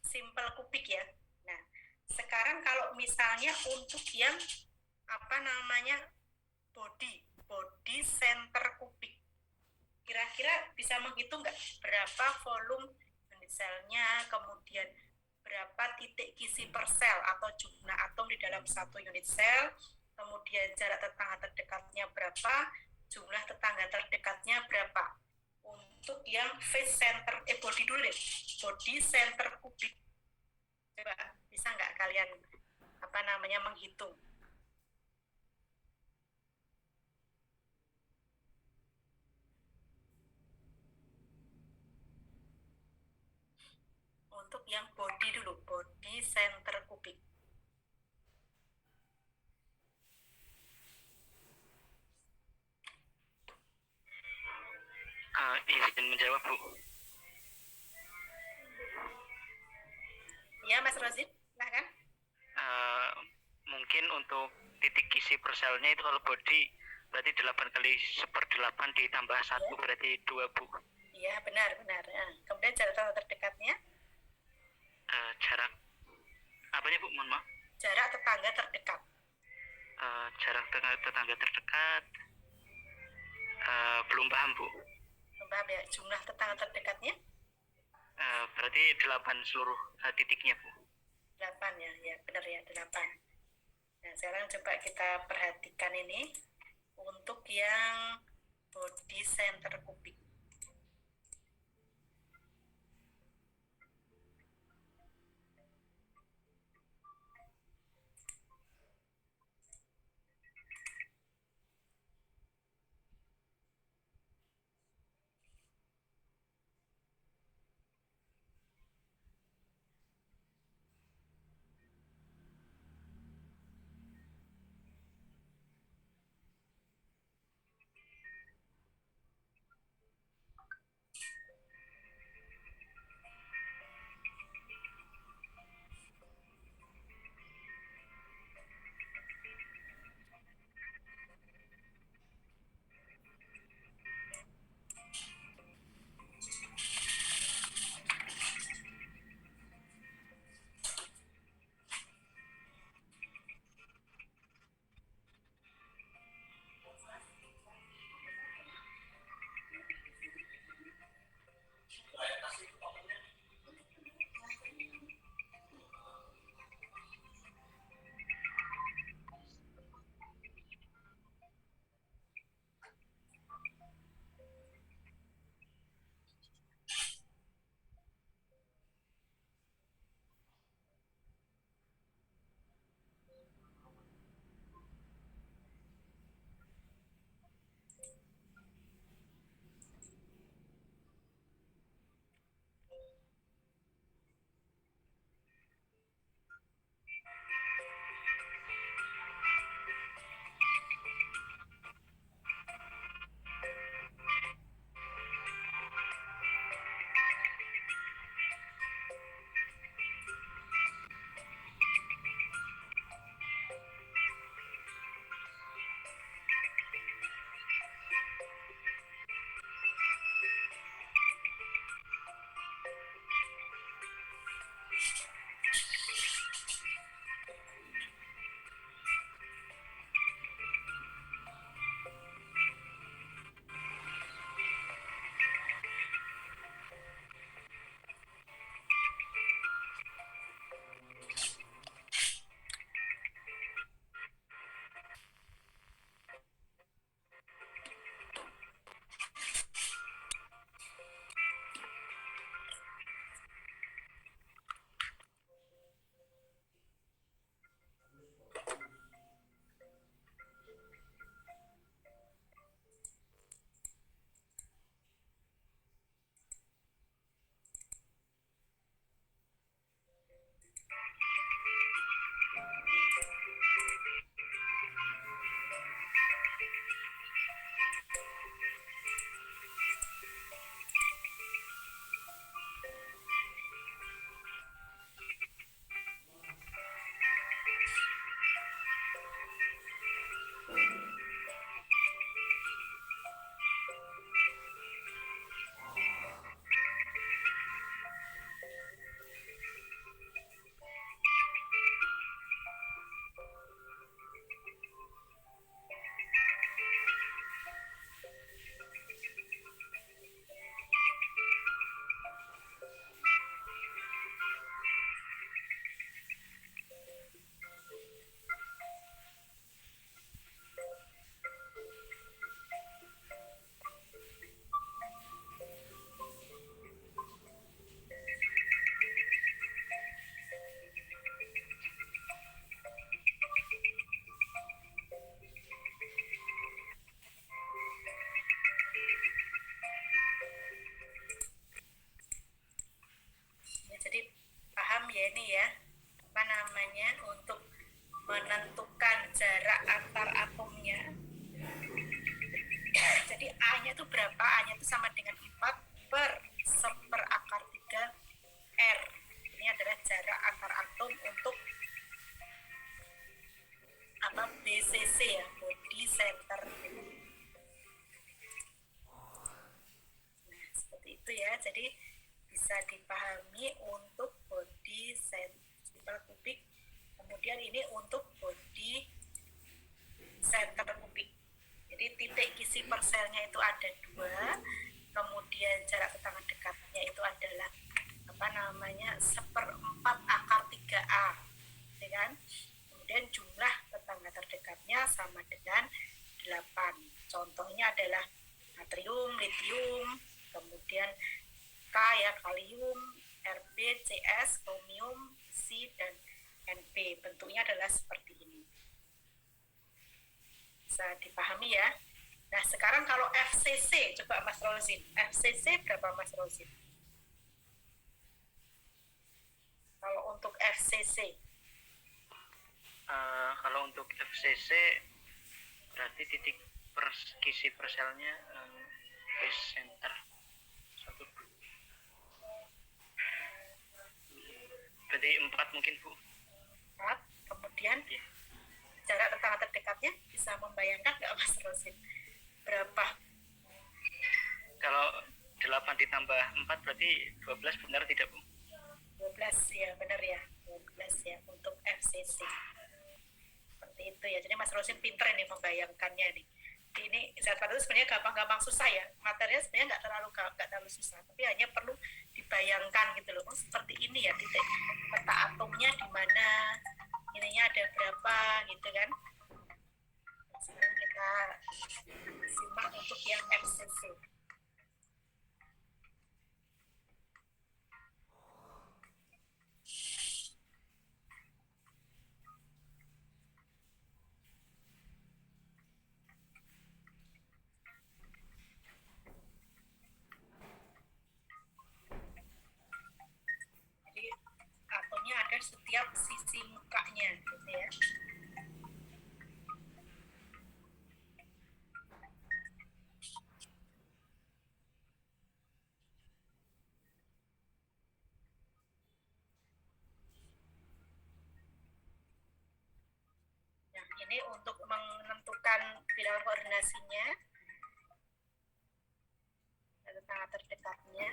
simple kubik ya. Nah, sekarang kalau misalnya untuk yang apa namanya body center kubik, kira-kira bisa menghitung nggak berapa volume unit selnya, kemudian berapa titik kisi per sel atau jumlah atom di dalam satu unit sel, kemudian jarak tetangga terdekatnya berapa, jumlah tetangga terdekatnya berapa. Untuk yang face center, body dulu deh, body center kubik. Coba bisa nggak kalian apa namanya menghitung? Untuk yang body dulu, body center kubik. Izin menjawab, Bu. Ya, Mas Rozin, silahkan. Mungkin untuk titik kisi per selnya itu kalau body berarti 8 kali 1/8 ditambah 1 berarti 2, Bu. Iya, benar. Nah, kemudian jarak terdekatnya? Jarak apanya, Bu? Mohon maaf. Jarak tetangga terdekat. Jarak tetangga terdekat belum paham, Bu. Paham ya, jumlah tetangga terdekatnya? Berarti 8 seluruh titiknya, Bu. 8 ya, ya benar ya, 8. Nah, sekarang coba kita perhatikan ini untuk yang body center kubik. ini ya, apa namanya, untuk menentukan jarak antar atomnya. Jadi A-nya itu berapa? A-nya itu sama dengan 4 per 1/3 R. Ini adalah jarak antar atom untuk apa, BCC ya, body center. Nah, seperti itu ya. Jadi bisa dipahami untuk body center kubik. Kemudian ini untuk body center kubik. Jadi titik kisi per selnya itu ada 2, kemudian jarak tetangga dekatnya itu adalah apa namanya 1/4 ya kan? Kemudian jumlah tetangga terdekatnya sama dengan 8. Contohnya adalah natrium, litium, kemudian K ya, kalium, Rb, Cs, kromium, C, dan Np. Bentuknya adalah seperti ini. Bisa dipahami ya. Nah, sekarang kalau FCC, coba Mas Rozin. FCC berapa Mas Rozin? Kalau untuk FCC? Kalau untuk FCC berarti titik kisi perselnya base center 1. Berarti 4 mungkin Bu. 4. Kemudian Iya. jarak tetangga terdekatnya bisa membayangkan nggak Mas Rosin? Berapa? Kalau 8 ditambah 4 berarti 12, benar tidak Bu? 12 ya, benar ya. 12 ya untuk FCC. Seperti itu ya. Jadi Mas Rosin pinter ini membayangkannya nih. Ini zat itu sebenarnya gampang-gampang susah ya. Materinya sebenarnya nggak terlalu susah, tapi hanya perlu dibayangkan gitu loh. Oh, seperti ini ya titik peta atomnya di mana, ininya ada berapa gitu kan. Sekarang kita simak untuk yang FCC. Jadi atomnya ada setiap sisi mukanya gitu ya. Nah, ini untuk menentukan bilangan koordinasinya, tetangga terdekatnya.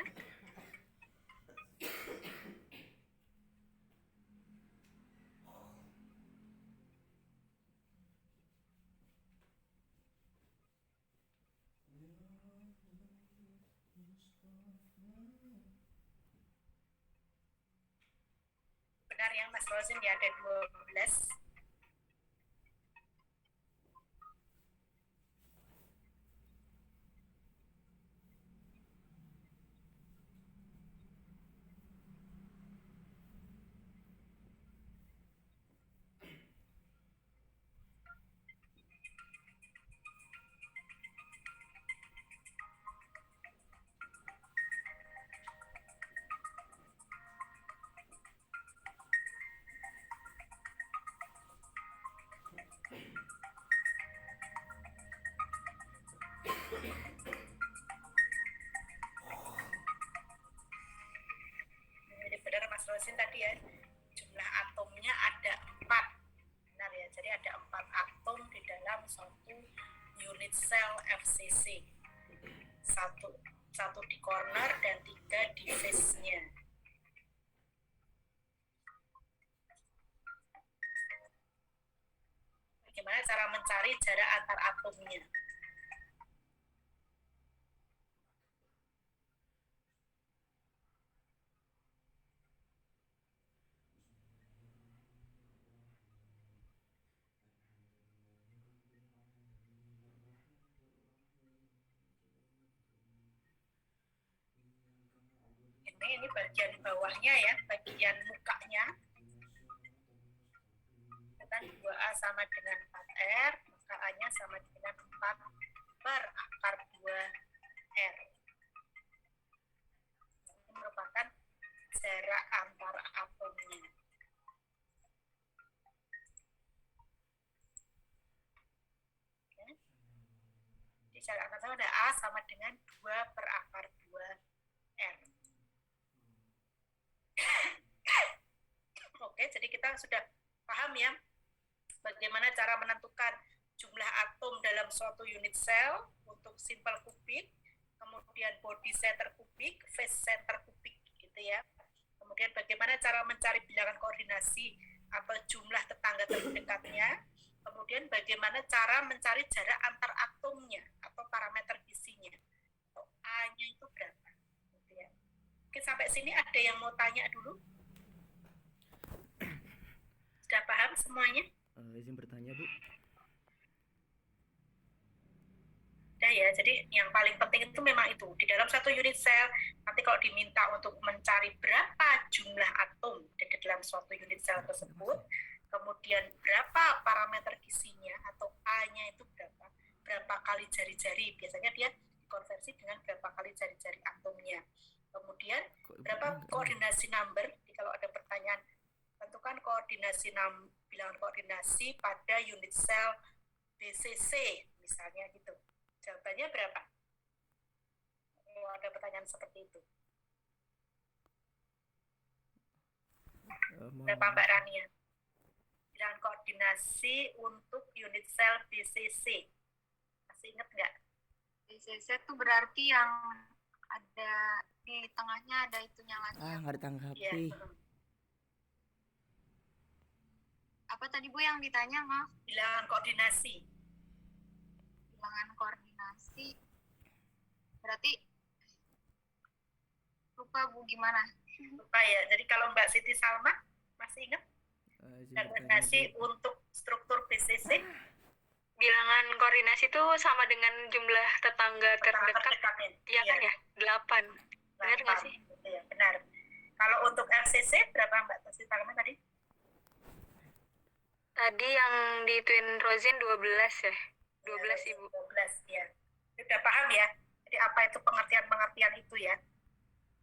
Benar ya Mas Rosin ya, ada 12. Jadi benar Mas Rosin tadi ya, jumlah atomnya ada 4. Benar ya, jadi ada 4 atom di dalam satu unit sel FCC. Satu di corner dan 3 di face-nya. Bagaimana cara mencari jarak antar atomnya? Ini bagian bawahnya ya, bagian mukanya. Kan 2A sama dengan 4R, maka A-nya sama dengan 4/2R. Ini merupakan jarak antar atomnya. jarak antar sama ada A sama dengan 2 per akar 2R. Oke, jadi kita sudah paham ya bagaimana cara menentukan jumlah atom dalam suatu unit sel untuk simple kubik, kemudian body center kubik, face center kubik gitu ya. Kemudian bagaimana cara mencari bilangan koordinasi atau jumlah tetangga terdekatnya. Kemudian bagaimana cara mencari jarak antar atomnya atau parameter isinya. Atau A-nya itu berapa. Gitu ya. Mungkin sampai sini ada yang mau tanya dulu? Sudah paham semuanya? Izin bertanya, Bu. Nah ya, jadi yang paling penting itu memang itu. Di dalam satu unit sel, nanti kalau diminta untuk mencari berapa jumlah atom di dalam suatu unit sel tersebut, kemudian berapa parameter isinya atau A-nya itu berapa kali jari-jari, biasanya dia dikonversi dengan berapa kali jari-jari atomnya. Kemudian berapa koordinasi number, jadi kalau ada pertanyaan, tentukan koordinasi bilangan koordinasi pada unit sel BCC, misalnya gitu. Jawabannya berapa? Kalau ada pertanyaan seperti itu. Berapa Mbak Rania? Bilangan koordinasi untuk unit sel BCC. Masih ingat nggak? BCC itu berarti yang ada di tengahnya ada itunya lagi. Nggak ditanggapi. Iya. Apa tadi Bu yang ditanya, maaf? Bilangan koordinasi. Bilangan koordinasi. Berarti lupa Bu gimana? Lupa ya. Jadi kalau Mbak Siti Salma masih ingat? Izin Koordinasi bertanya, Bu. untuk struktur BCC. Bilangan koordinasi itu sama dengan jumlah tetangga terdekat. Terdekatnya. Iya kan ya? 8. Benar nggak sih? Gitu ya, benar. Kalau untuk LCC berapa Mbak Siti Salma tadi? Tadi yang di Twin Rosin 12 ya? 12 Ibu. 12 ya. Sudah paham ya? Jadi apa itu pengertian-pengertian itu ya?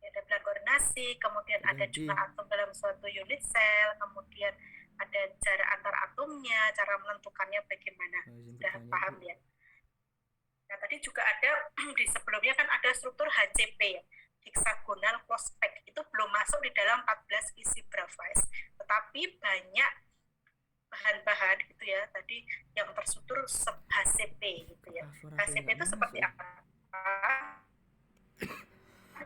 Ada bilangan koordinasi, kemudian ada Jadi- jumlah atom dalam suatu unit sel, kemudian ada jarak antar atomnya, cara menentukannya bagaimana. Izin Sudah bertanya, paham Bu. ya? Nah, tadi juga ada di sebelumnya kan ada struktur HCP ya, hexagonal close pack. Itu belum masuk di dalam 14 isi Bravais. Tetapi banyak bahan-bahan gitu ya, tadi yang terstruktur HCP gitu ya. Suara HCP itu nggak seperti masuk. apa?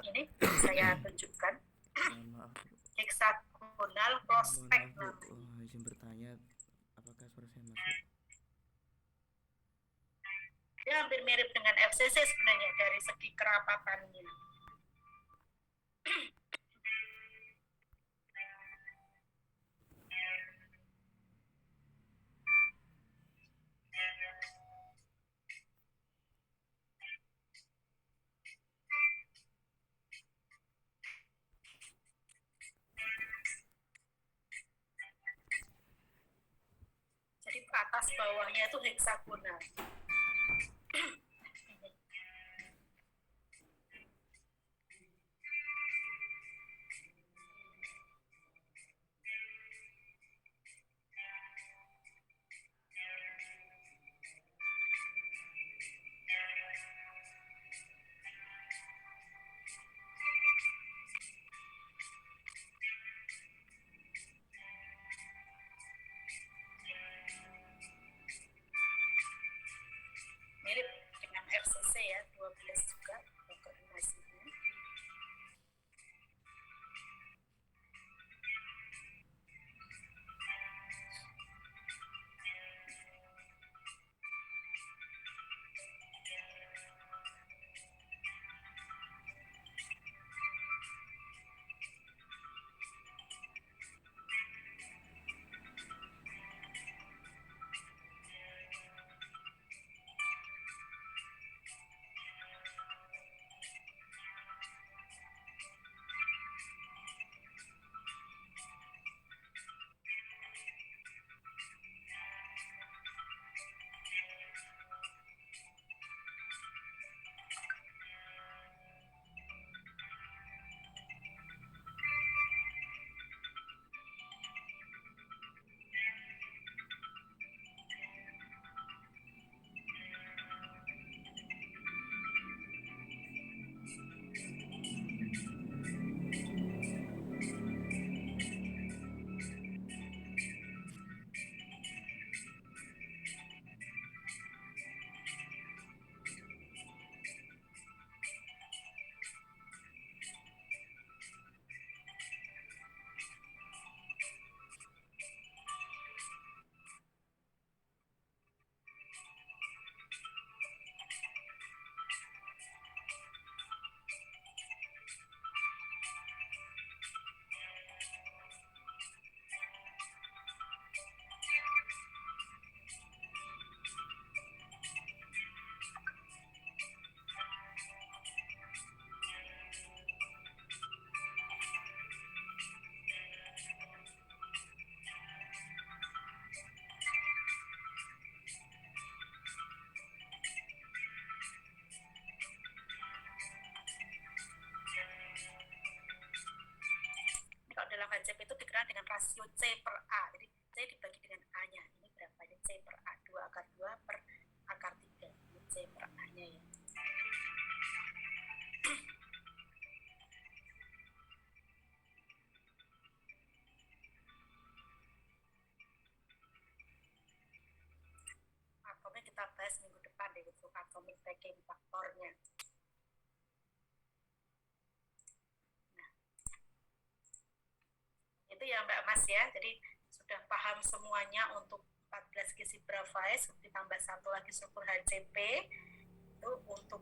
Ini saya tunjukkan. Mohon maaf, Bu. Hexagonal close Mohon pack maaf, Bu. namanya. Izin bertanya, apakah suara saya masuk? Dia hampir mirip dengan FCC sebenarnya dari segi kerapatannya. Jadi atas bawahnya itu heksagonal. Mirip rasio C per A. Jadi C dibagi dengan A-nya. Ini berapa? Ini C per A. 2/2 per akar 3. Ini C per A-nya ya. Atomnya kita bahas minggu depan deh, itu atomic packing faktornya. Itu ya Mbak Mas ya, jadi sudah paham semuanya untuk 14 gizi Bravais, ditambah satu lagi struktur HCP, itu untuk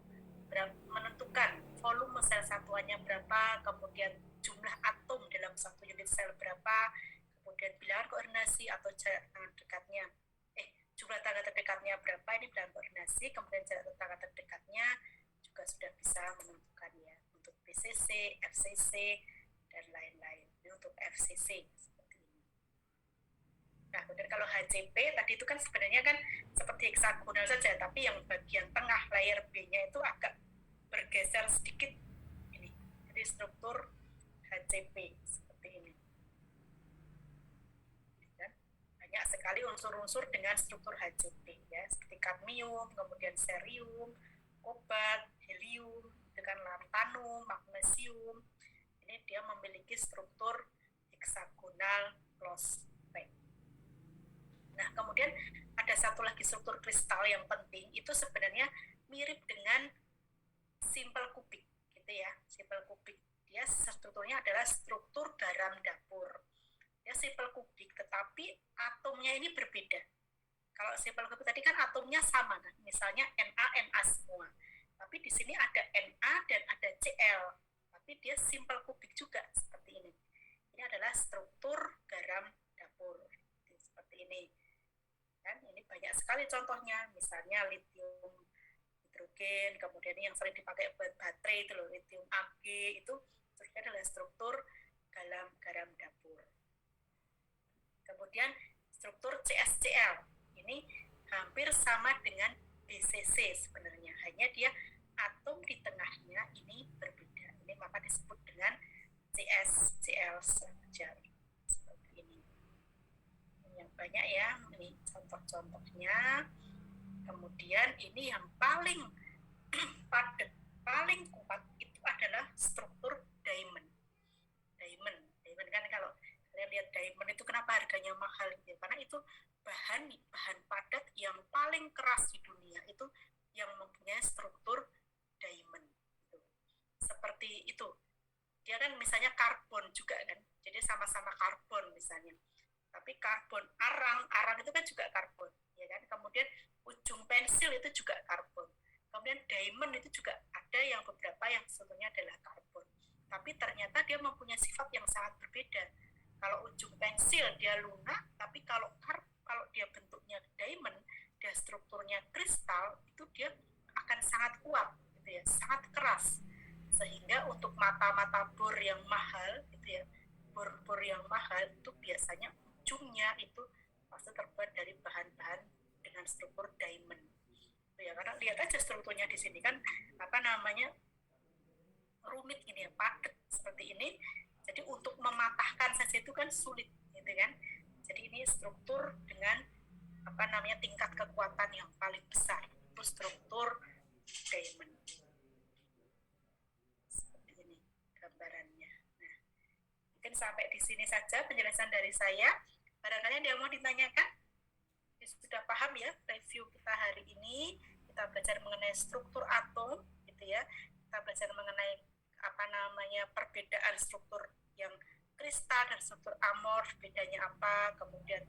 menentukan volume sel satuannya berapa, kemudian jumlah atom dalam satu unit sel berapa, kemudian bilangan koordinasi atau jarak tangan dekatnya, jumlah tangga terdekatnya berapa, ini bilangan koordinasi, kemudian jarak tangga terdekatnya juga sudah bisa menentukan ya, untuk BCC, FCC, dan lain-lain. Ini untuk FCC seperti ini. Nah, kemudian kalau HCP tadi itu kan sebenarnya kan seperti heksagonal saja, tapi yang bagian tengah layer B-nya itu agak bergeser sedikit ini. Jadi struktur HCP seperti ini. Dan banyak sekali unsur-unsur dengan struktur HCP ya, seperti kadmium, kemudian cerium, kobalt, helium, dengan lanthanum, magnesium. Ini dia memiliki struktur heksagonal close-pack. Nah, kemudian ada satu lagi struktur kristal yang penting, itu sebenarnya mirip dengan simple kubik, gitu ya. Simple kubik, dia strukturnya adalah struktur garam dapur. Dia simple kubik, tetapi atomnya ini berbeda. Kalau simple kubik tadi kan atomnya sama, kan? Misalnya Na semua. Tapi di sini ada Na dan ada Cl. Tapi dia simple kubik juga seperti ini. Ini adalah struktur garam dapur seperti ini. Dan ini banyak sekali contohnya, misalnya lithium hidrogen, kemudian ini yang sering dipakai buat baterai itu loh, lithium Ag, itu adalah struktur garam dapur. Kemudian struktur CSCl ini hampir sama dengan BCC sebenarnya, hanya dia atom di tengahnya ini berbeda. Ini maka disebut dengan CSCl saja. Seperti ini. Yang banyak ya, ini contoh-contohnya. Kemudian ini yang paling padat, paling kuat itu adalah struktur diamond. Diamond kan kalau kalian lihat diamond itu kenapa harganya mahal ya? Karena itu bahan padat yang paling keras di dunia, itu yang mempunyai struktur diamond. Seperti itu. Dia kan misalnya karbon juga kan. Jadi sama-sama karbon misalnya. Tapi karbon arang itu kan juga karbon, ya kan? Kemudian ujung pensil itu juga karbon. Kemudian diamond itu juga ada yang beberapa yang sebetulnya adalah karbon. Tapi ternyata dia mempunyai sifat yang sangat berbeda. Kalau ujung pensil dia lunak, tapi kalau dia bentuknya diamond, dia strukturnya kristal, itu dia akan sangat kuat, gitu ya, sangat keras. Sehingga untuk mata-mata bor yang mahal, gitu ya, bor yang mahal itu biasanya ujungnya itu pasti terbuat dari bahan-bahan dengan struktur diamond. Ya, karena lihat aja strukturnya di sini kan rumit ini ya, padat seperti ini. Jadi untuk mematahkan saja itu kan sulit, gitu kan. Jadi ini struktur dengan tingkat kekuatan yang paling besar, itu struktur diamond. Seperti ini gambarannya. Nah, mungkin sampai di sini saja penjelasan dari saya. Barangkali ada yang mau ditanyakan? Sudah paham ya review kita hari ini? Kita belajar mengenai struktur atom, gitu ya. Kita belajar mengenai perbedaan struktur yang kristal dan struktur amorf, bedanya apa. Kemudian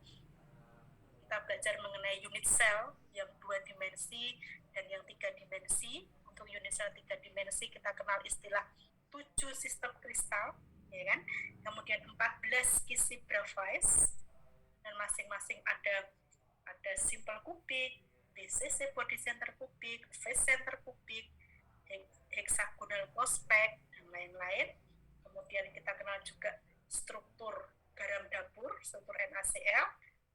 kita belajar mengenai unit sel yang 2 dimensi dan yang 3 dimensi. Untuk unit sel 3 dimensi kita kenal istilah 7 sistem kristal, ya kan? Kemudian 14 gizi Bravais, dan masing-masing ada simple kubik, BCC body center kubik, phase center kubik, hexagonal close-pack, dan lain-lain. Kemudian kita kenal juga struktur garam dapur, struktur NaCl,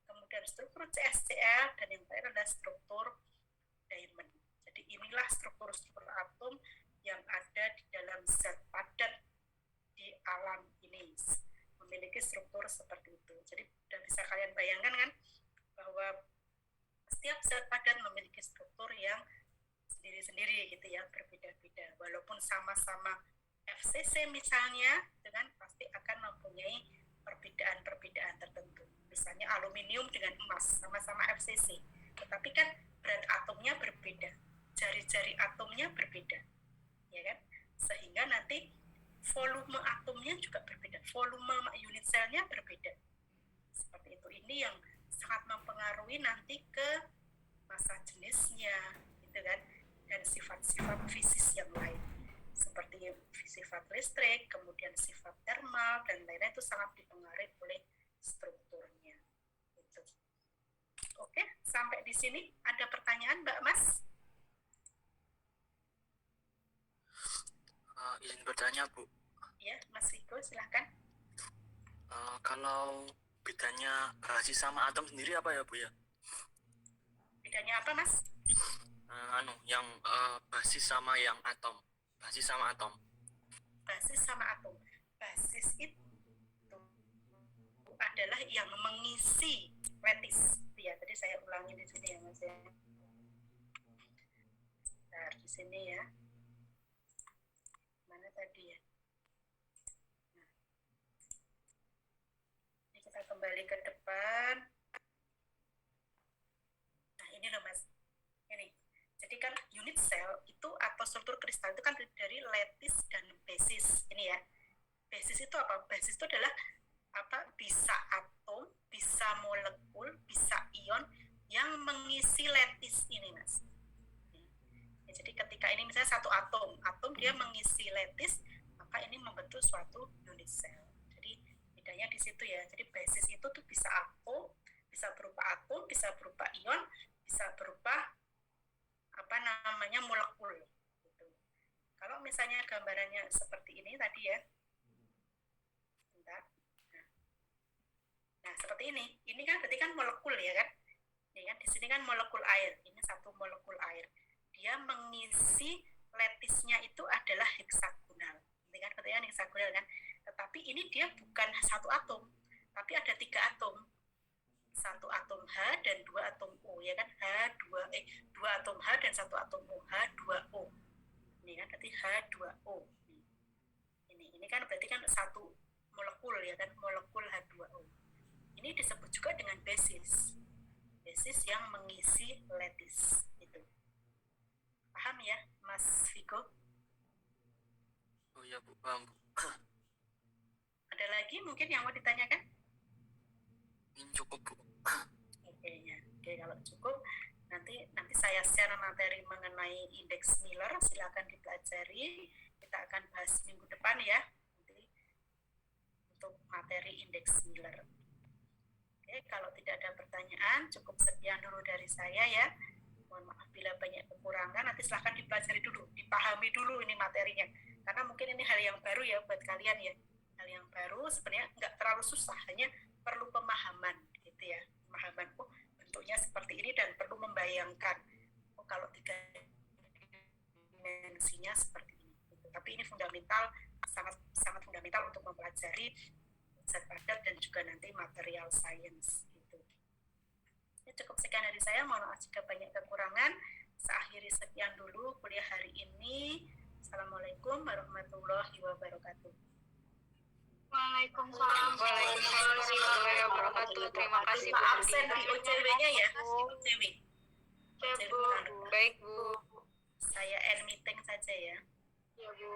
kemudian struktur CSCl, dan yang terakhir adalah struktur diamond. Jadi inilah struktur-struktur atom yang ada di dalam zat padat di alam ini. memiliki struktur seperti itu. Jadi sudah bisa kalian bayangkan kan bahwa setiap zat padat memiliki struktur yang sendiri-sendiri gitu ya, berbeda-beda. Walaupun sama-sama FCC misalnya, dengan pasti akan mempunyai perbedaan-perbedaan tertentu. Misalnya aluminium dengan emas sama-sama FCC, tetapi kan berat atomnya berbeda, jari-jari atomnya berbeda, ya kan? Sehingga nanti volume atomnya juga berbeda, volume unit selnya berbeda. Seperti itu. Ini yang sangat mempengaruhi nanti ke massa jenisnya, gitu kan? Dan sifat-sifat fisis yang lain, seperti sifat listrik, kemudian sifat termal, dan lain-lain itu sangat dipengaruhi oleh strukturnya. Gitu. Oke, sampai di sini ada pertanyaan, Mbak Mas? Izin bertanya, Bu. Ya, Mas Viko, silahkan. Kalau bedanya basis sama atom sendiri apa ya, Bu ya? Bedanya apa, Mas? Yang basis sama yang atom. Basis sama atom. Basis sama atom. Basis itu adalah yang mengisi lattice. Ya, tadi saya ulangi di sini ya, Mas ya. Bentar, di sini ya. Mana tadi ya? Nah. Ini kita kembali ke depan. Nah, ini loh, Mas. Ini. Jadi kan unit sel itu atau struktur kristal itu kan dari lattice dan basis. Ini ya. Basis itu apa? Basis itu adalah apa? Bisa atom, bisa molekul, bisa ion yang mengisi lattice ini, Mas. Ya, jadi ketika ini misalnya satu atom dia mengisi lattice, maka ini membentuk suatu unit sel. Jadi bedanya di situ ya. Jadi basis itu tuh bisa atom, bisa berupa ion, bisa berupa apa namanya molekul gitu. Kalau misalnya gambarannya seperti ini tadi ya, bentar. Nah seperti ini kan berarti kan molekul ya kan, ini kan di sini kan molekul air, ini satu molekul air, dia mengisi lattice-nya itu adalah heksagonal, ini kan berarti kan heksagonal kan, tetapi ini dia bukan satu atom, tapi ada 3 atom. Satu atom H dan 2 atom O ya kan, dua atom H dan 1 atom O, H2O. Ini kan berarti H2O. Ini kan berarti kan satu molekul ya kan, molekul H2O. Ini disebut juga dengan basis. Basis yang mengisi lattice itu. Paham ya, Mas Viko? Oh iya, Bu, paham, Bu. Ada lagi mungkin yang mau ditanyakan? Ini cukup, Bu. Oke, ya. Oke, kalau cukup nanti saya share materi mengenai indeks Miller, silakan dipelajari. Kita akan bahas minggu depan ya, nanti untuk materi indeks Miller. Oke, kalau tidak ada pertanyaan, cukup sekian dulu dari saya ya. Mohon maaf bila banyak kekurangan, nanti silahkan dipelajari dulu, dipahami dulu ini materinya. Karena mungkin ini hal yang baru ya buat kalian ya. Hal yang baru sebenarnya nggak terlalu susah, hanya perlu pemahaman gitu ya. Pemahaman, oh bentuknya seperti ini dan perlu membayangkan, oh kalau 3 dimensinya seperti ini. Gitu. Tapi ini fundamental, sangat fundamental untuk mempelajari zat padat dan juga nanti material science gitu. Ya, cukup sekian dari saya, mohon maaf jika banyak kekurangan. Saya akhiri sekian dulu kuliah hari ini. Assalamualaikum warahmatullahi wabarakatuh. Waalaikumsalam. Waalaikumsalam warahmatullahi wabarakatuh. Terima kasih Bu. Absen di OCW-nya ya, OCW. Ya, Bu. Baik, Bu. Saya end meeting saja ya. Ya, Bu.